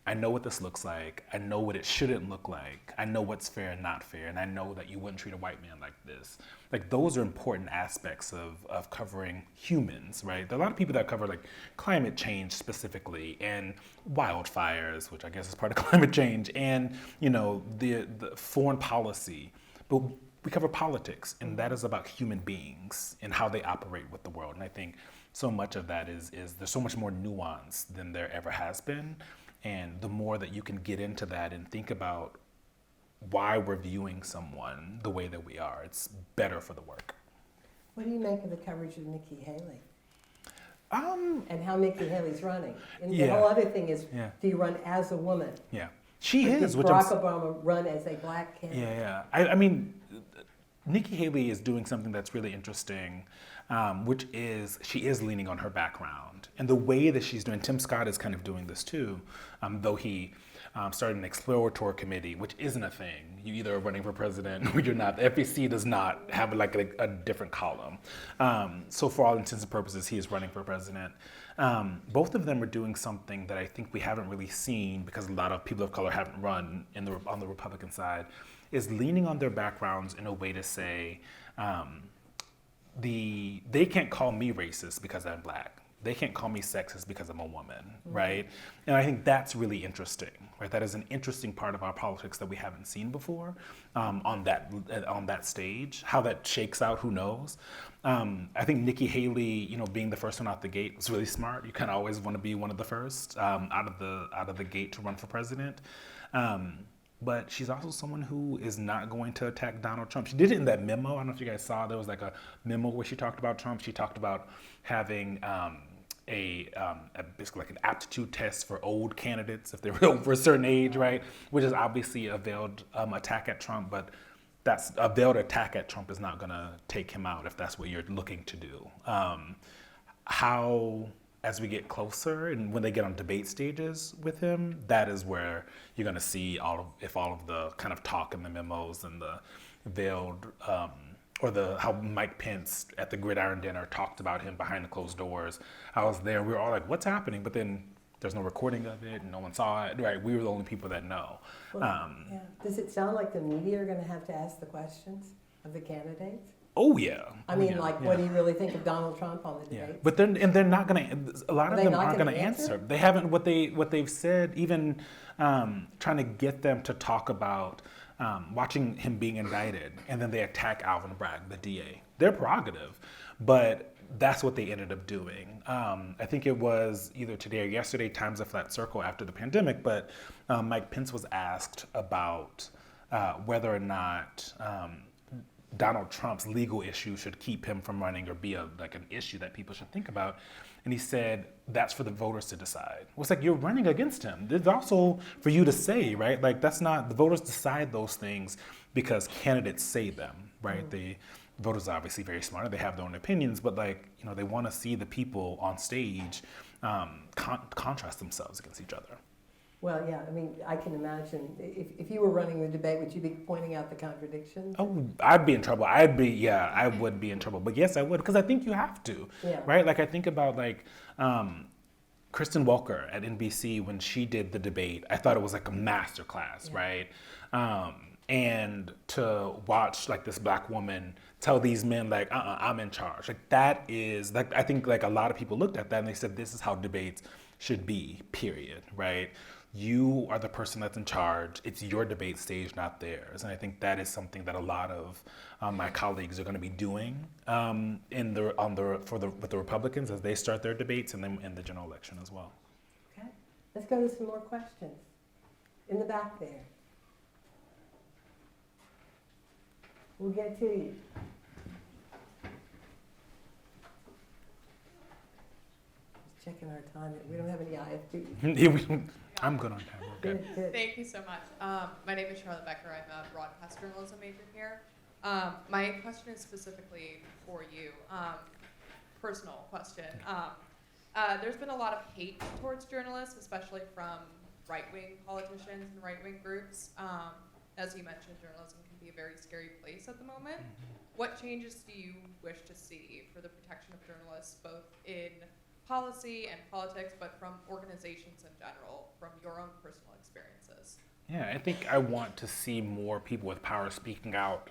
I know what this looks like. I know what it shouldn't look like. I know what's fair and not fair. And I know that you wouldn't treat a white man like this. Like, those are important aspects of covering humans, right? There are a lot of people that cover like climate change specifically and wildfires, which I guess is part of climate change, and, the foreign policy. But we cover politics, and that is about human beings and how they operate with the world. And I think so much of that is there's so much more nuance than there ever has been. And the more that you can get into that and think about why we're viewing someone the way that we are, it's better for the work. What do you make of the coverage of Nikki Haley? And how Nikki Haley's running? And the whole other thing is, do you run as a woman? Yeah, she is. Did Barack Obama run as a black candidate? Yeah. I mean, Nikki Haley is doing something that's really interesting, which is she is leaning on her background. And the way that she's doing, Tim Scott is kind of doing this too, though he started an exploratory committee, which isn't a thing. You either are running for president or you're not. The FEC does not have like a different column. So for all intents and purposes, he is running for president. Both of them are doing something that I think we haven't really seen, because a lot of people of color haven't run on the Republican side, is leaning on their backgrounds in a way to say, they can't call me racist because I'm black. they can't call me sexist because I'm a woman, right? And I think that's really interesting, right? That is an interesting part of our politics that we haven't seen before on that stage. How that shakes out, who knows? I think Nikki Haley, being the first one out the gate was really smart. You kind of always want to be one of the first out of the gate to run for president. But she's also someone who is not going to attack Donald Trump. She did it in that memo. I don't know if you guys saw. There was like a memo where she talked about Trump. She talked about having basically like an aptitude test for old candidates if they were over a certain age, right? Which is obviously a veiled attack at Trump, but that's a veiled attack at Trump is not going to take him out if that's what you're looking to do. How, as we get closer and when they get on debate stages with him, that is where you're going to see all of the kind of talk in the memos and the veiled, how Mike Pence at the Gridiron Dinner talked about him behind the closed doors. I was there. We were all like, "What's happening?" But then there's no recording of it. No one saw it. Right? We were the only people that know. Well, yeah. Does it sound like the media are going to have to ask the questions of the candidates? Oh yeah. I mean, what do you really think of Donald Trump on the debate? Yeah. But they're not going to. A lot of them aren't going to answer. They haven't. What they've said, even trying to get them to talk about watching him being indicted, and then they attack Alvin Bragg, the DA. Their prerogative, but that's what they ended up doing. I think it was either today or yesterday, Times a Flat Circle after the pandemic, but Mike Pence was asked about whether or not Donald Trump's legal issue should keep him from running or be an issue that people should think about. And he said, that's for the voters to decide. Well, it's like, you're running against him. It's also for you to say, right? Like, that's not, the voters decide those things because candidates say them, right? The voters are obviously very smart. They have their own opinions, but they want to see the people on stage contrast themselves against each other. Well, yeah, I mean, I can imagine if you were running the debate, would you be pointing out the contradictions? Oh, I'd be in trouble. I would be in trouble. But yes, I would, because I think you have to, right? Like, I think about Kristen Welker at NBC when she did the debate. I thought it was like a master class, right? And to watch this black woman tell these men I'm in charge. That is I think a lot of people looked at that and they said, this is how debates should be, period, right? You are the person that's in charge. It's your debate stage, not theirs. And I think that is something that a lot of my colleagues are going to be doing with the Republicans as they start their debates and then in the general election as well. Okay, let's go to some more questions. In the back there. We'll get to you. Just checking our time. We don't have any IFB. I'm good on time. We're good. Good. Thank you so much. My name is Charlotte Becker. I'm a broadcast journalism major here. My question is specifically for you. Personal question. There's been a lot of hate towards journalists, especially from right-wing politicians and right-wing groups. As you mentioned, journalism can be a very scary place at the moment. What changes do you wish to see for the protection of journalists, both in policy and politics, but from organizations in general, from your own personal experiences? Yeah, I think I want to see more people with power speaking out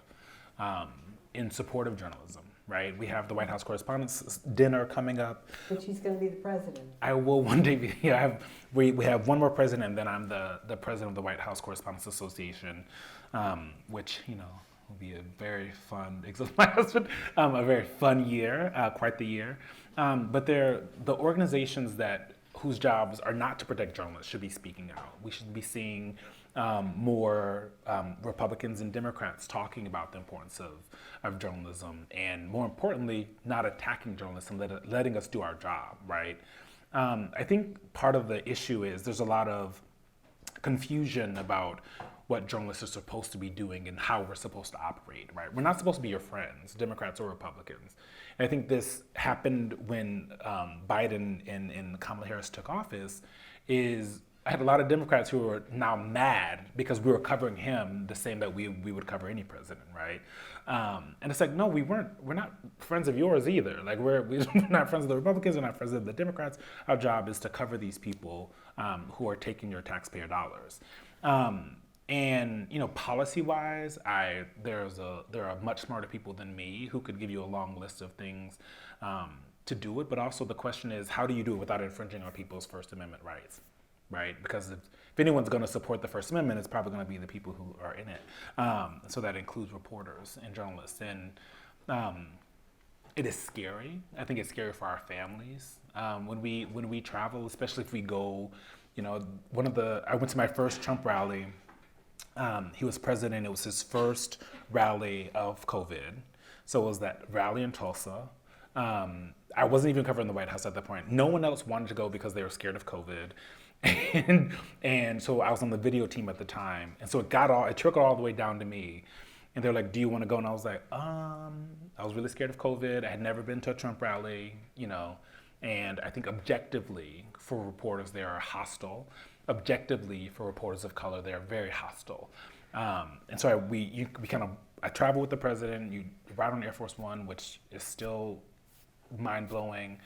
in support of journalism, right? We have the White House Correspondents' Dinner coming up. But she's going to be the president. I will one day be, we have one more president, and then I'm the president of the White House Correspondents Association, which, will be a very fun, except my husband, a very fun year, quite the year. But they're the organizations whose jobs are not to protect journalists should be speaking out. We should be seeing more Republicans and Democrats talking about the importance of journalism, and more importantly, not attacking journalists and letting us do our job, right? I think part of the issue is there's a lot of confusion about what journalists are supposed to be doing and how we're supposed to operate, right? We're not supposed to be your friends, Democrats or Republicans. And I think this happened when Biden and Kamala Harris took office. I had a lot of Democrats who were now mad because we were covering him the same that we would cover any president, right? And it's no, we're not friends of yours either. We're not friends of the Republicans, we're not friends of the Democrats. Our job is to cover these people who are taking your taxpayer dollars. And policy-wise, there are much smarter people than me who could give you a long list of things to do it, but also the question is, how do you do it without infringing on people's First Amendment rights, right? Because if anyone's going to support the First Amendment, it's probably going to be the people who are in it. So that includes reporters and journalists. And it is scary. I think it's scary for our families when we travel, especially if we go. I went to my first Trump rally. He was president. It was his first rally of COVID. So it was that rally in Tulsa. I wasn't even covering the White House at that point. No one else wanted to go because they were scared of COVID. And so I was on the video team at the time. And so it trickled all the way down to me. And they're like, do you want to go? And I was like, I was really scared of COVID. I had never been to a Trump rally, and I think objectively for reporters, they are hostile. Objectively for reporters of color, they are very hostile. And so I travel with the president. You ride on Air Force One, which is still mind-blowing.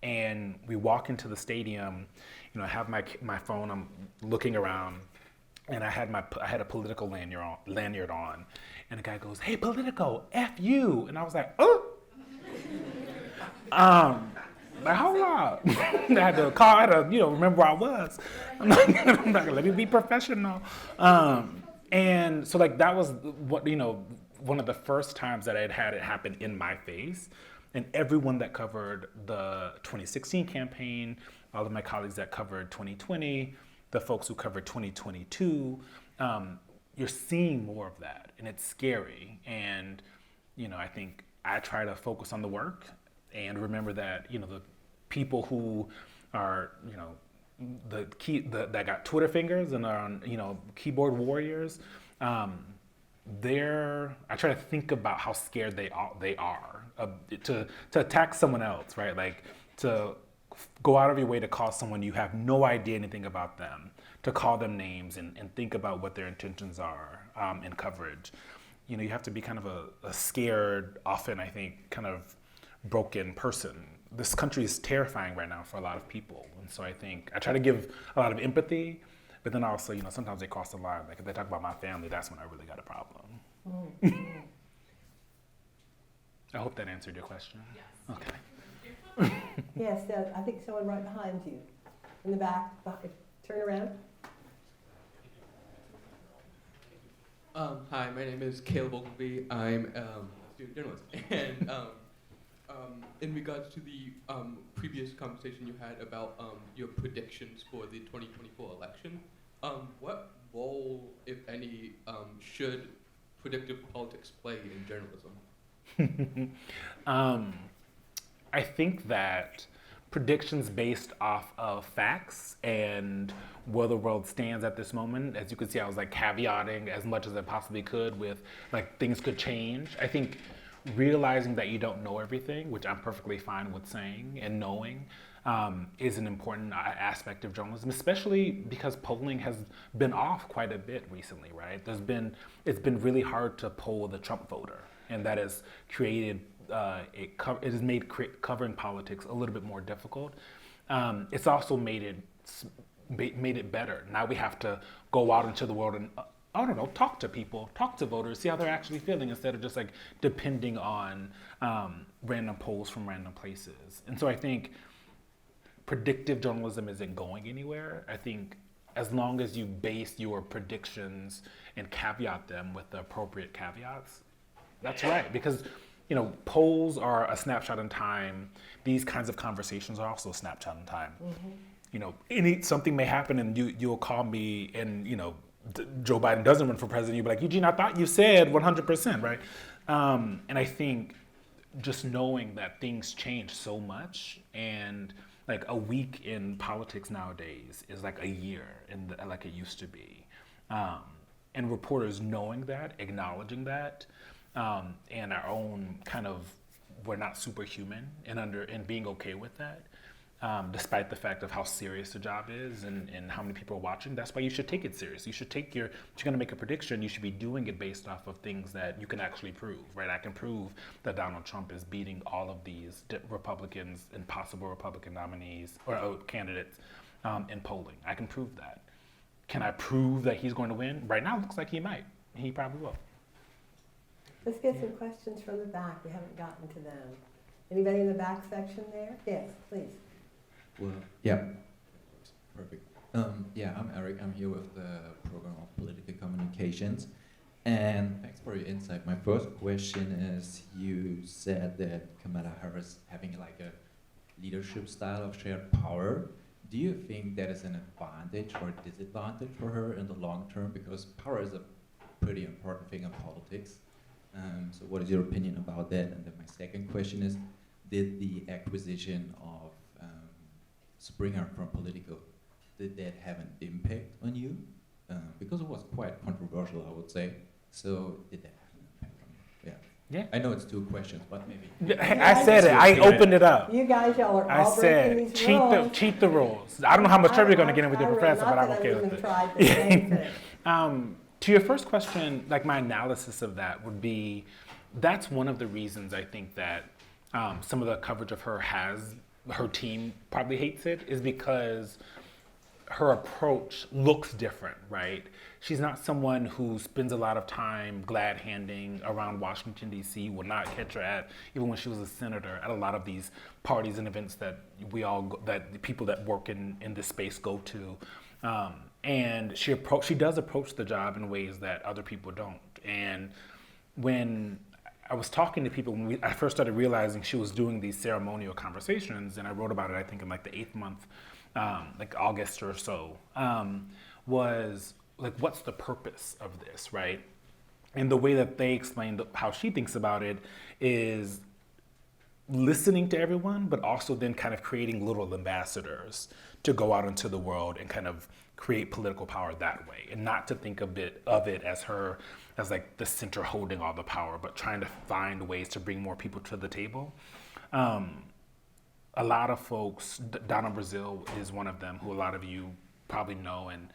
And we walk into the stadium, I have my phone, I'm looking around, and I had a Politico lanyard on, and the guy goes, "Hey, Politico, F you," and I was like, "Oh." Like, hold up. I had to call, I had to, remember where I was. I'm not gonna let me be professional. And so that was one of the first times that I had it happen in my face. And everyone that covered the 2016 campaign, all of my colleagues that covered 2020, the folks who covered 2022, you're seeing more of that, and it's scary. And I think I try to focus on the work and remember that the people who are that got Twitter fingers and are on keyboard warriors. I try to think about how scared they are to attack someone else, right? Like to go out of your way to call someone you have no idea anything about them, to call them names and think about what their intentions are in coverage. You have to be kind of a scared, often I think, kind of broken person. This country is terrifying right now for a lot of people. And so I think I try to give a lot of empathy, but then also, sometimes they cross the line. Like if they talk about my family, that's when I really got a problem. Mm-hmm. I hope that answered your question. Yes. Okay. Yes, I think someone right behind you, in the back. Turn around. Hi, my name is calebugby. I'm a student journalist, and in regards to the previous conversation you had about your predictions for the 2024 election, what role, if any, should predictive politics play in journalism? I think that predictions based off of facts and where the world stands at this moment, as you can see, I was caveating as much as I possibly could with things could change. I think realizing that you don't know everything, which I'm perfectly fine with saying and knowing, is an important aspect of journalism, especially because polling has been off quite a bit recently, right? It's been really hard to poll the Trump voter, and that has created it has made covering politics a little bit more difficult. It's also made it better. Now we have to go out into the world and talk to people, talk to voters, see how they're actually feeling, instead of just depending on random polls from random places. And so I think predictive journalism isn't going anywhere. I think as long as you base your predictions and caveat them with the appropriate caveats, that's right. Because polls are a snapshot in time. These kinds of conversations are also a snapshot in time. Mm-hmm. Something may happen and you'll call me and Joe Biden doesn't run for president, you'll be like, Eugene, I thought you said 100%, right? And I think just knowing that things change so much, and a week in politics nowadays is like a year like it used to be. And reporters knowing that, acknowledging that, and our own we're not superhuman, and being okay with that, despite the fact of how serious the job is and how many people are watching. That's why you should take it serious. You should if you're going to make a prediction, you should be doing it based off of things that you can actually prove, right? I can prove that Donald Trump is beating all of these Republicans and possible Republican nominees or candidates in polling. I can prove that. Can I prove that he's going to win? Right now, it looks like he might. He probably will. Let's get some questions from the back. We haven't gotten to them. Anybody in the back section there? Yes, please. Well, yeah, perfect. Yeah, I'm Eric. I'm here with the program of political communications. And thanks for your insight. My first question is, you said that Kamala Harris having like a leadership style of shared power. Do you think that is an advantage or a disadvantage for her in the long term? Because power is a pretty important thing in politics. So what is your opinion about that? And then my second question is, did the acquisition of Springer from Politico, did that have an impact on you? Because it was quite controversial, I would say. So did that have an impact on you? Yeah. Yeah. I know it's two questions, but maybe. I said it. I opened it up. You guys, y'all are I all breaking said, these rules. cheat the rules. I don't know how much trouble you're going to get in with your professor, but I'm okay with it. To your first question, like my analysis of that would be, that's one of the reasons I think that some of the coverage of her team probably hates it, is because her approach looks different, right? She's not someone who spends a lot of time glad-handing around Washington, D.C. You will not catch her at, even when she was a senator, at a lot of these parties and events that that the people that work in this space go to. And she does approach the job in ways that other people don't. And when I was talking to people, when I first started realizing she was doing these ceremonial conversations, and I wrote about it, I think, in like the 8th month, like August or so, was like, what's the purpose of this, right? And the way that they explained how she thinks about it is listening to everyone, but also then kind of creating little ambassadors to go out into the world and kind of create political power that way, and not to think of it as like the center holding all the power, but trying to find ways to bring more people to the table. A lot of folks, Donna Brazile is one of them, who a lot of you probably know, and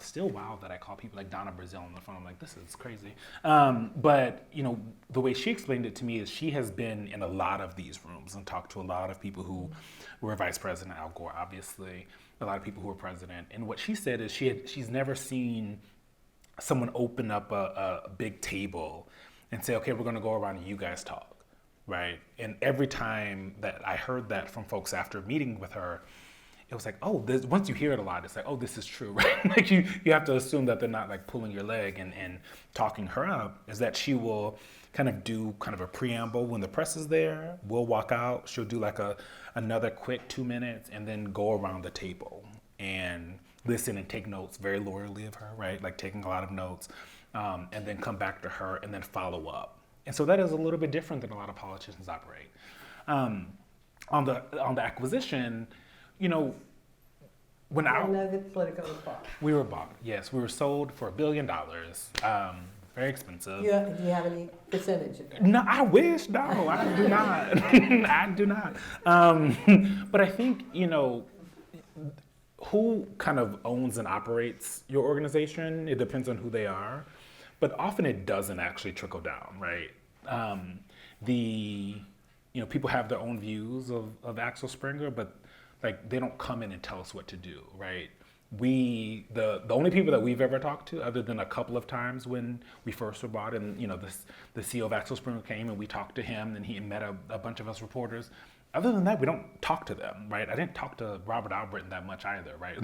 still wild that I call people like Donna Brazile on the phone. I'm like, this is crazy. But you know, the way she explained it to me is she has been in a lot of these rooms and talked to a lot of people who were Vice President, Al Gore, obviously, a lot of people who were president. And what she said is she's never seen someone open up a big table and say, okay, we're gonna go around and you guys talk, right? And every time that I heard that from folks after meeting with her, it was like, oh, once you hear it a lot, it's like, oh, this is true, right? Like you have to assume that they're not like pulling your leg and talking her up, is that she will kind of do kind of a preamble when the press is there. We'll walk out, she'll do like another quick 2 minutes and then go around the table and listen and take notes very loyally of her, right? Like taking a lot of notes, and then come back to her and then follow up. And so that is a little bit different than a lot of politicians operate. On the acquisition, you know, when I know that Politico was bought. We were bought, yes. We were sold for $1 billion. Very expensive. Do you have any percentage of that? No, I wish. No, I do not. I do not. But I think, you know, who kind of owns and operates your organization, it depends on who they are. But often it doesn't actually trickle down, right? People have their own views of Axel Springer, but like they don't come in and tell us what to do, right? The only people that we've ever talked to, other than a couple of times when we first were bought, and you know, the CEO of Axel Springer came and we talked to him, and he met a bunch of us reporters. Other than that, we don't talk to them, right? I didn't talk to Robert Albritton that much either, right?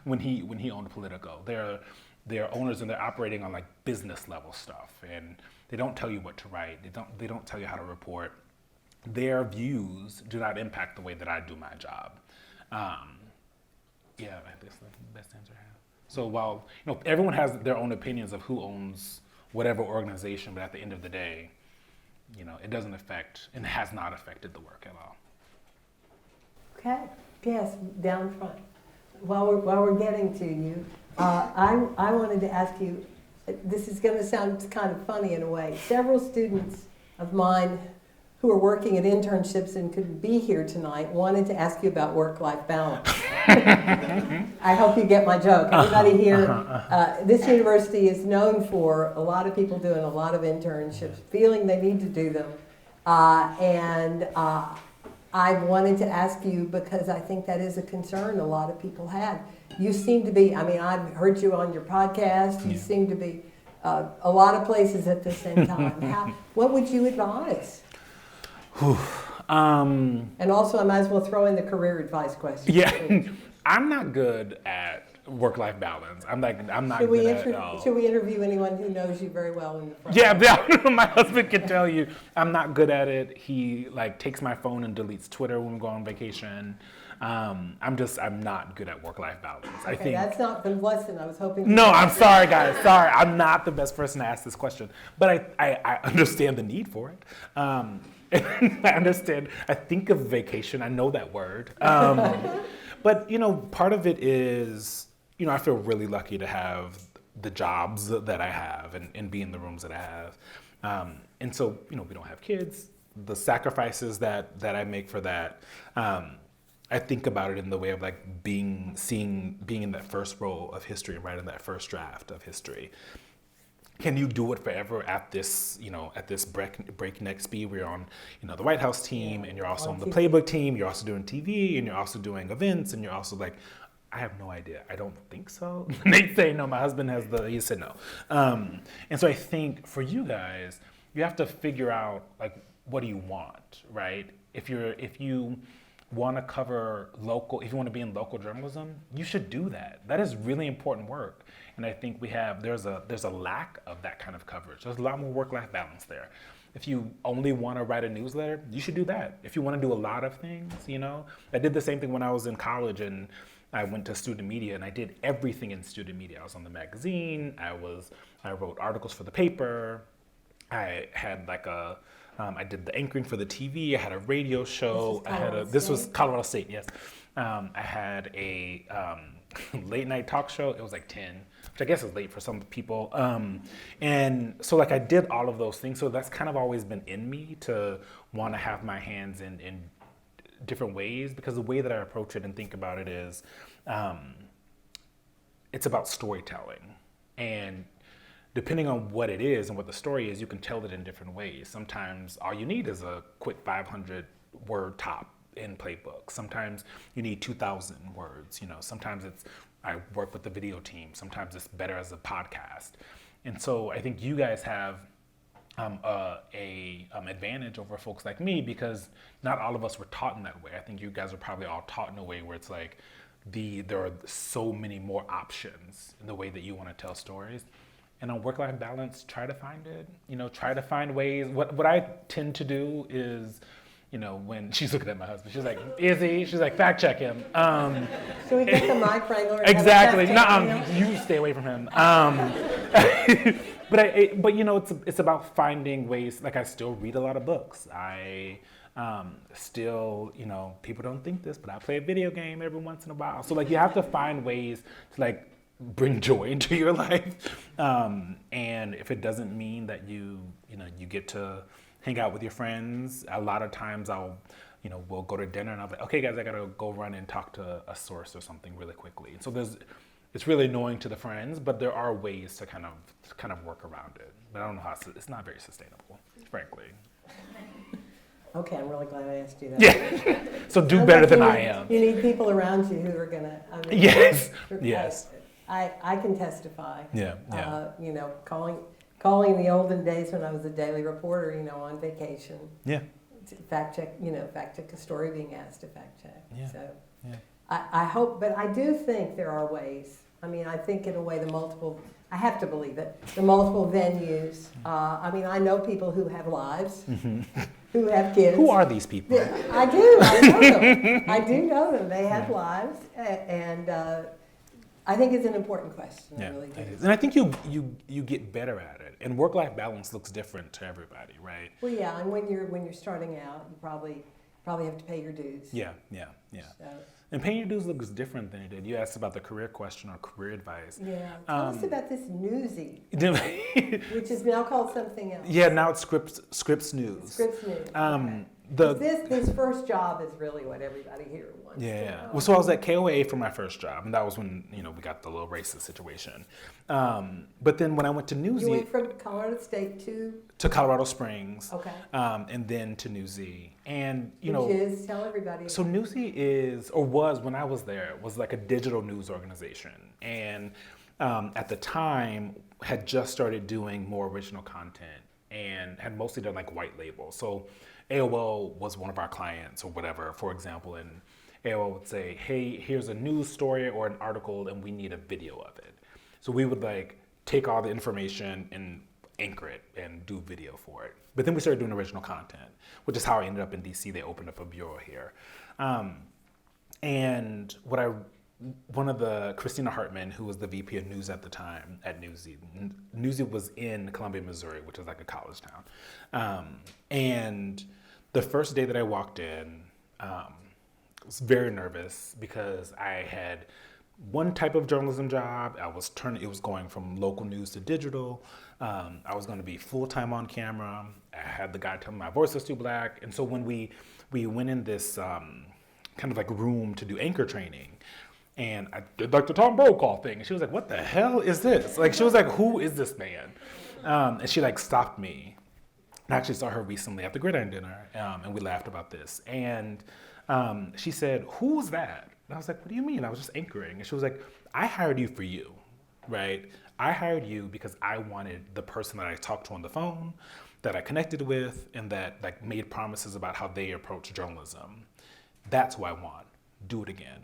when he owned Politico, they're owners and they're operating on like business level stuff, and they don't tell you what to write. They don't tell you how to report. Their views do not impact the way that I do my job. Yeah, that's the best answer I have. So while everyone has their own opinions of who owns whatever organization, but at the end of the day, it doesn't affect and has not affected the work at all. Okay. Yes, down front. While we're getting to you, I wanted to ask you. This is going to sound kind of funny in a way. Several students of mine who are working at internships and couldn't be here tonight wanted to ask you about work-life balance. I hope you get my joke. Everybody here, this university is known for a lot of people doing a lot of internships, feeling they need to do them. And I wanted to ask you because I think that is a concern a lot of people had. You seem to be, I've heard you on your podcast. You seem to be a lot of places at the same time. What would you advise? And also, I might as well throw in the career advice question. Yeah, I'm not good at work-life balance. I'm not good at it at all. Should we interview anyone who knows you very well in the front? Yeah, my husband can tell you I'm not good at it. He like takes my phone and deletes Twitter when we go on vacation. I'm not good at work-life balance. I think that's not the lesson I was hoping. No, I'm sorry, guys. Sorry, I'm not the best person to ask this question, but I understand the need for it. I understand. I think of vacation. I know that word. But part of it is, I feel really lucky to have the jobs that I have and be in the rooms that I have. And so, we don't have kids. The sacrifices that I make for that, I think about it in the way of like being in that first row of history and writing that first draft of history. Can you do it forever at this, at this breakneck speed? We're on, the White House team, and you're also on the Playbook team. You're also doing TV, and you're also doing events, and you're also like, I have no idea. I don't think so. They say no. My husband he said no. And so I think for you guys, you have to figure out like, what do you want, right? If you want to cover local, if you want to be in local journalism, you should do that. That is really important work. And I think there's a lack of that kind of coverage. There's a lot more work-life balance there. If you only want to write a newsletter, you should do that. If you want to do a lot of things, I did the same thing when I was in college and I went to student media and I did everything in student media. I was on the magazine, I wrote articles for the paper, I had I did the anchoring for the TV, I had a radio show, this was Colorado State, yes. I had a late night talk show, it was like 10, which I guess is late for some people. And so I did all of those things. So that's kind of always been in me to want to have my hands in different ways, because the way that I approach it and think about it is, it's about storytelling. And depending on what it is and what the story is, you can tell it in different ways. Sometimes all you need is a quick 500 word top in Playbook. Sometimes you need 2,000 words. Sometimes I work with the video team. Sometimes it's better as a podcast. And so I think you guys have a advantage over folks like me, because not all of us were taught in that way. I think you guys are probably all taught in a way where it's like there are so many more options in the way that you want to tell stories. And on work-life balance, try to find it. Try to find ways. What I tend to do is, when she's looking at my husband, she's like, "Is he?" She's like, "Fact check him." Should we get the mic wrangler? Exactly. No, you stay away from him. But it's about finding ways. Like, I still read a lot of books. I still, people don't think this, but I play a video game every once in a while. So you have to find ways to bring joy into your life. And if it doesn't mean that you get to hang out with your friends, a lot of times we'll go to dinner and I'll be like, okay guys, I gotta go run and talk to a source or something really quickly. And so it's really annoying to the friends, but there are ways to kind of work around it. But I don't know how it's not very sustainable, frankly. Okay, I'm really glad I asked you that. Yeah. So do better than I am. You need people around you who are gonna. Yes. Yes. I can testify. Yeah. Calling the olden days when I was a daily reporter, on vacation. Yeah. To fact check a story being asked to fact check. Yeah. So yeah. I hope, but I do think there are ways. I think in a way I have to believe it, the multiple venues. I know people who have lives, who have kids. Who are these people? I do. I know them. I do know them. They have lives, and I think it's an important question. Yeah, I really do. it is. And I think you get better at it. And work-life balance looks different to everybody, right? Well, yeah, and when you're starting out, you probably have to pay your dues. Yeah. So. And paying your dues looks different than it did. You asked about the career question or career advice. Yeah. Tell us about this Newsy, which is now called something else. Yeah, now it's Scripps News. Scripps News. Okay. This first job is really what everybody here wants. Yeah. Well, so I was at KOA for my first job, and that was when we got the little racist situation. But then when I went to Newsy, you went from Colorado State to Colorado Springs. Okay. And then to Newsy, and which is, tell everybody. So Newsy was when I was there, was like a digital news organization, and at the time had just started doing more original content and had mostly done like white label. So AOL was one of our clients or whatever, for example, and AOL would say, hey, here's a news story or an article and we need a video of it. So we would like take all the information and anchor it and do video for it. But then we started doing original content, which is how I ended up in DC. They opened up a bureau here. And one of the, Christina Hartman, who was the VP of news at the time at Newsy. Newsy was in Columbia, Missouri, which is like a college town. And the first day that I walked in, I was very nervous because I had one type of journalism job. It was going from local news to digital. I was going to be full-time on camera. I had the guy tell me my voice was too black. And so when we went in this kind of like room to do anchor training, and I did like the Tom Brokaw thing, and she was like, what the hell is this? Like, she was like, who is this man? And she like stopped me. I actually saw her recently at the Gridiron Dinner, and we laughed about this. And she said, who's that? And I was like, what do you mean? I was just anchoring. And she was like, I hired you for you, right? I hired you because I wanted the person that I talked to on the phone, that I connected with, and that like made promises about how they approach journalism. That's who I want. Do it again.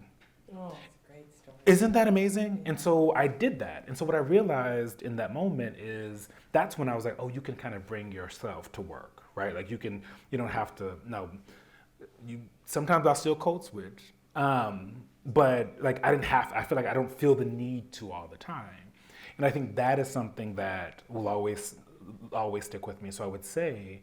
Oh, it's a great story. Isn't that amazing? And so I did that. And so what I realized in that moment is that's when I was like, oh, you can kind of bring yourself to work, right? Like you don't have to, sometimes I'll still code switch. But like I feel like I don't feel the need to all the time. And I think that is something that will always stick with me. So I would say,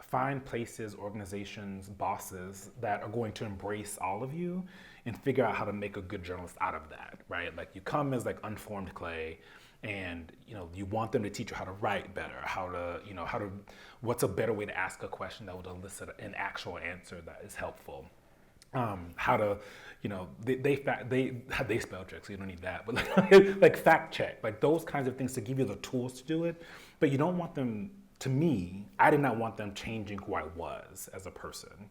find places, organizations, bosses that are going to embrace all of you and figure out how to make a good journalist out of that, right? Like you come as like unformed clay and, you want them to teach you how to write better, what's a better way to ask a question that would elicit an actual answer that is helpful. How to, they spell check, so you don't need that, but like fact check, like those kinds of things to give you the tools to do it. But you don't want them, to me, I did not want them changing who I was as a person,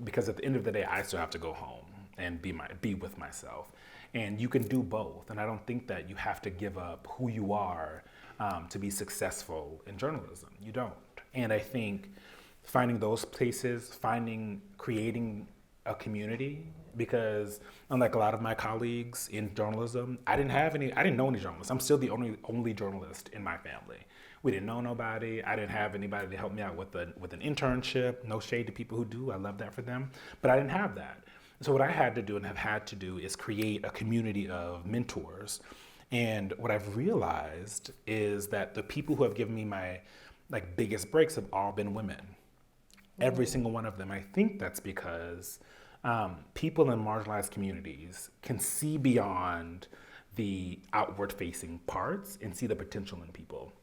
because at the end of the day, I still have to go home and be with myself. And you can do both. And I don't think that you have to give up who you are to be successful in journalism. You don't. And I think finding those places, creating a community, because unlike a lot of my colleagues in journalism, I didn't know any journalists. I'm still the only journalist in my family. We didn't know nobody. I didn't have anybody to help me out with an internship. No shade to people who do. I love that for them. But I didn't have that. So what I had to do and have had to do is create a community of mentors. And what I've realized is that the people who have given me my biggest breaks have all been women. Every single one of them. I think that's because people in marginalized communities can see beyond the outward-facing parts and see the potential in people.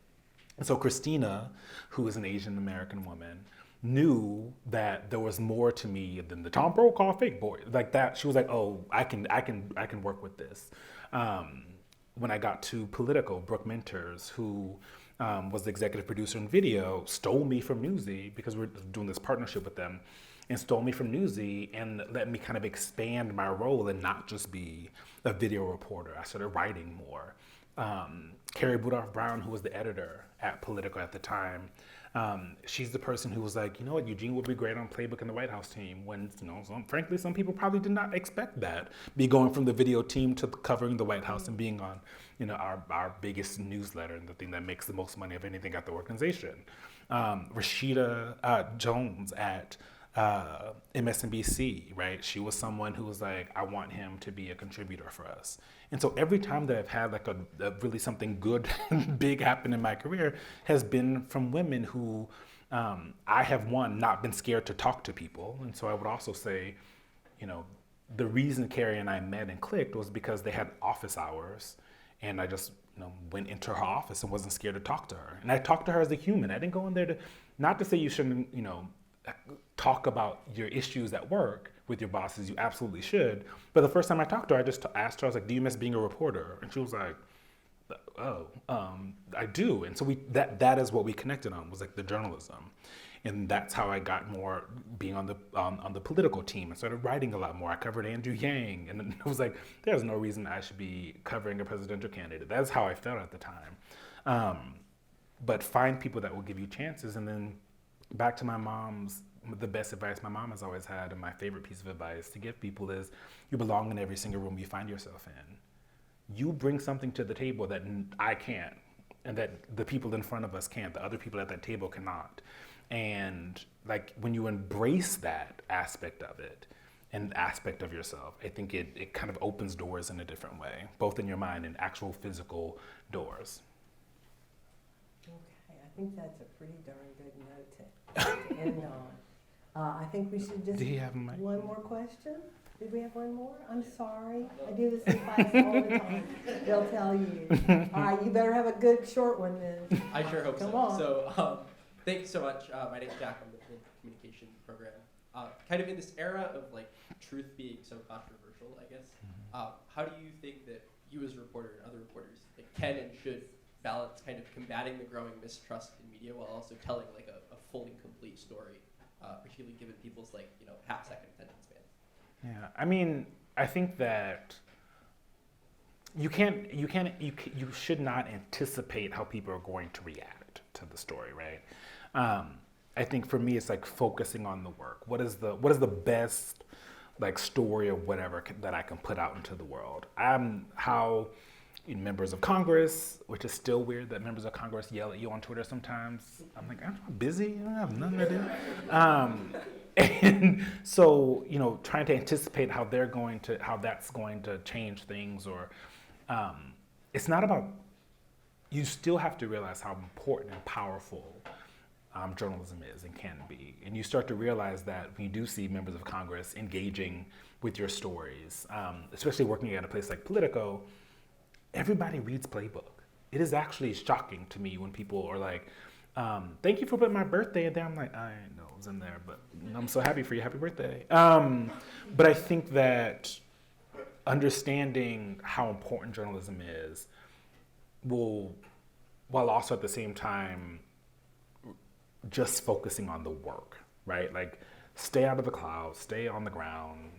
And so Christina, who is an Asian American woman, knew that there was more to me than the Tom Brokaw fake boy. Like that, she was like, oh, I can work with this. When I got to Politico, Brooke Mentors, who was the executive producer in video, stole me from Newsy because we're doing this partnership with them, and stole me from Newsy and let me kind of expand my role and not just be a video reporter. I started writing more. Carrie Budolph Brown, who was the editor at Politico at the time, she's the person who was like, you know what, Eugene would be great on Playbook and the White House team, when, frankly, some people probably did not expect that, be going from the video team to covering the White House and being on, our biggest newsletter and the thing that makes the most money of anything at the organization. Rashida Jones at MSNBC, right? She was someone who was like, I want him to be a contributor for us. And so every time that I've had like a really something good and big happen in my career has been from women who I have, not been scared to talk to people. And so I would also say, the reason Carrie and I met and clicked was because they had office hours, and I just went into her office and wasn't scared to talk to her. And I talked to her as a human. I didn't go in there not to say you shouldn't, talk about your issues at work with your bosses. You absolutely should. But the first time I talked to her, I just asked her, I was like, do you miss being a reporter? And she was like, oh, I do. And so that is what we connected on, was like the journalism. And that's how I got more being on the political team. I started writing a lot more. I covered Andrew Yang, and it was like, there's no reason I should be covering a presidential candidate. That's how I felt at the time. But find people that will give you chances, and then back to my mom's, the best advice my mom has always had, and my favorite piece of advice to give people is, you belong in every single room you find yourself in. You bring something to the table that I can't, and that the people in front of us can't, the other people at that table cannot. And like when you embrace that aspect of it, and aspect of yourself, I think it kind of opens doors in a different way, both in your mind and actual physical doors. Okay, I think that's a pretty darn good note to end on. I think we should just, Do you have a mic? one more question? Did we have one more? I'm sorry. I do this in class all the time. They'll tell you. All right, you better have a good short one then. I sure hope Come so. on. So, thank you so much. My name's Jack. I'm the communication program. Kind of in this era of like truth being so controversial, I guess. How do you think that you as a reporter and other reporters like, can and should balance kind of combating the growing mistrust in media while also telling like a full and complete story, particularly given people's like half-second attention spans? Yeah, I mean, I think that you should not anticipate how people are going to react to the story, right? I think for me, it's like focusing on the work. What is the best like story or whatever that I can put out into the world? How members of Congress, which is still weird that members of Congress yell at you on Twitter sometimes. I'm like, I'm busy, I have nothing to do. And so, trying to anticipate how that's going to change things, or it's not about, you still have to realize how important and powerful journalism is and can be. And you start to realize that when you do see members of Congress engaging with your stories, especially working at a place like Politico, everybody reads Playbook. It is actually shocking to me when people are like, thank you for putting my birthday in there. I'm like, I know it was in there, but I'm so happy for you. Happy birthday. But I think that understanding how important journalism is while also at the same time just focusing on the work, right? Like, stay out of the clouds, stay on the ground,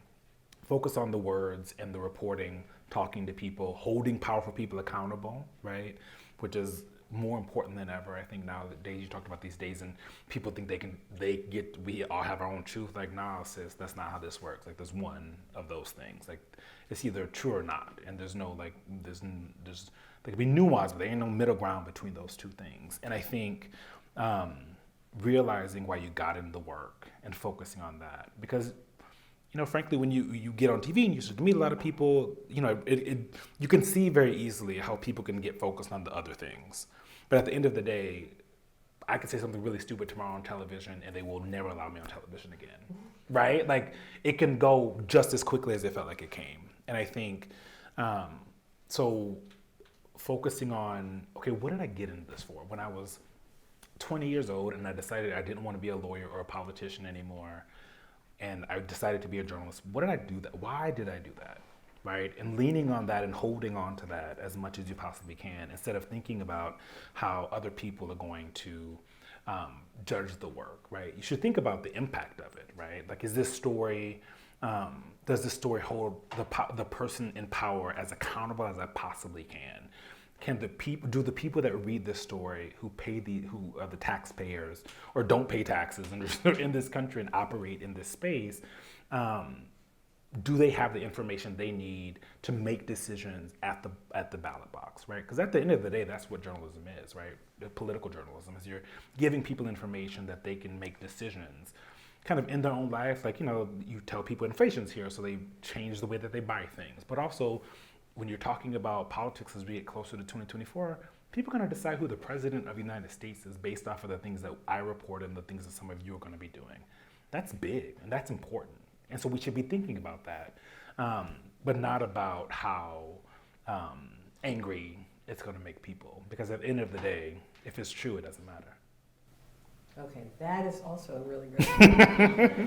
focus on the words and the reporting, talking to people, holding powerful people accountable, right? Which is more important than ever. I think nowadays, you talked about these days, and people think we all have our own truth. Like, nah, sis, that's not how this works. Like, there's one of those things. Like, it's either true or not, and there's no there could be nuance, but there ain't no middle ground between those two things. And I think realizing why you got into the work and focusing on that, because frankly, when you get on TV and you start to meet a lot of people, you can see very easily how people can get focused on the other things. But at the end of the day, I could say something really stupid tomorrow on television and they will never allow me on television again, right? Like, it can go just as quickly as it felt like it came. And I think, so focusing on, okay, what did I get into this for? When I was 20 years old and I decided I didn't want to be a lawyer or a politician anymore, and I decided to be a journalist. What did I do that? Why did I do that, right? And leaning on that and holding on to that as much as you possibly can, instead of thinking about how other people are going to judge the work, right? You should think about the impact of it, right? Like, is this story, does this story hold the person in power as accountable as I possibly can? Do the people that read this story who are the taxpayers or don't pay taxes in this country and operate in this space, do they have the information they need to make decisions at the ballot box, right? Because at the end of the day, that's what journalism is, right? Political journalism is you're giving people information that they can make decisions kind of in their own life. Like, you tell people inflation's here, so they change the way that they buy things. But also, when you're talking about politics as we get closer to 2024, people are going to decide who the president of the United States is based off of the things that I report and the things that some of you are going to be doing. That's big and that's important. And so we should be thinking about that, but not about how angry it's going to make people. Because at the end of the day, if it's true, it doesn't matter. Okay, that is also a really great point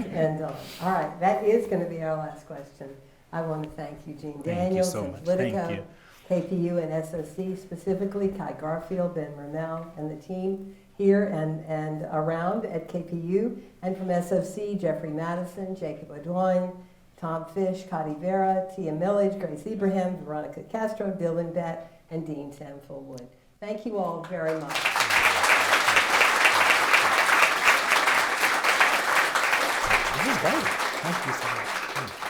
to end on. All right, that is going to be our last question. I want to thank Eugene Daniels of Politico, KPU and SOC, specifically Kai Garfield, Ben Ramel, and the team here and around at KPU, and from SOC, Jeffrey Madison, Jacob O'Dwine, Tom Fish, Kadi Vera, Tia Millage, Grace Ibrahim, Veronica Castro, Dylan Bett, and Dean Samful Wood. Thank you all very much. Great. Thank you so much.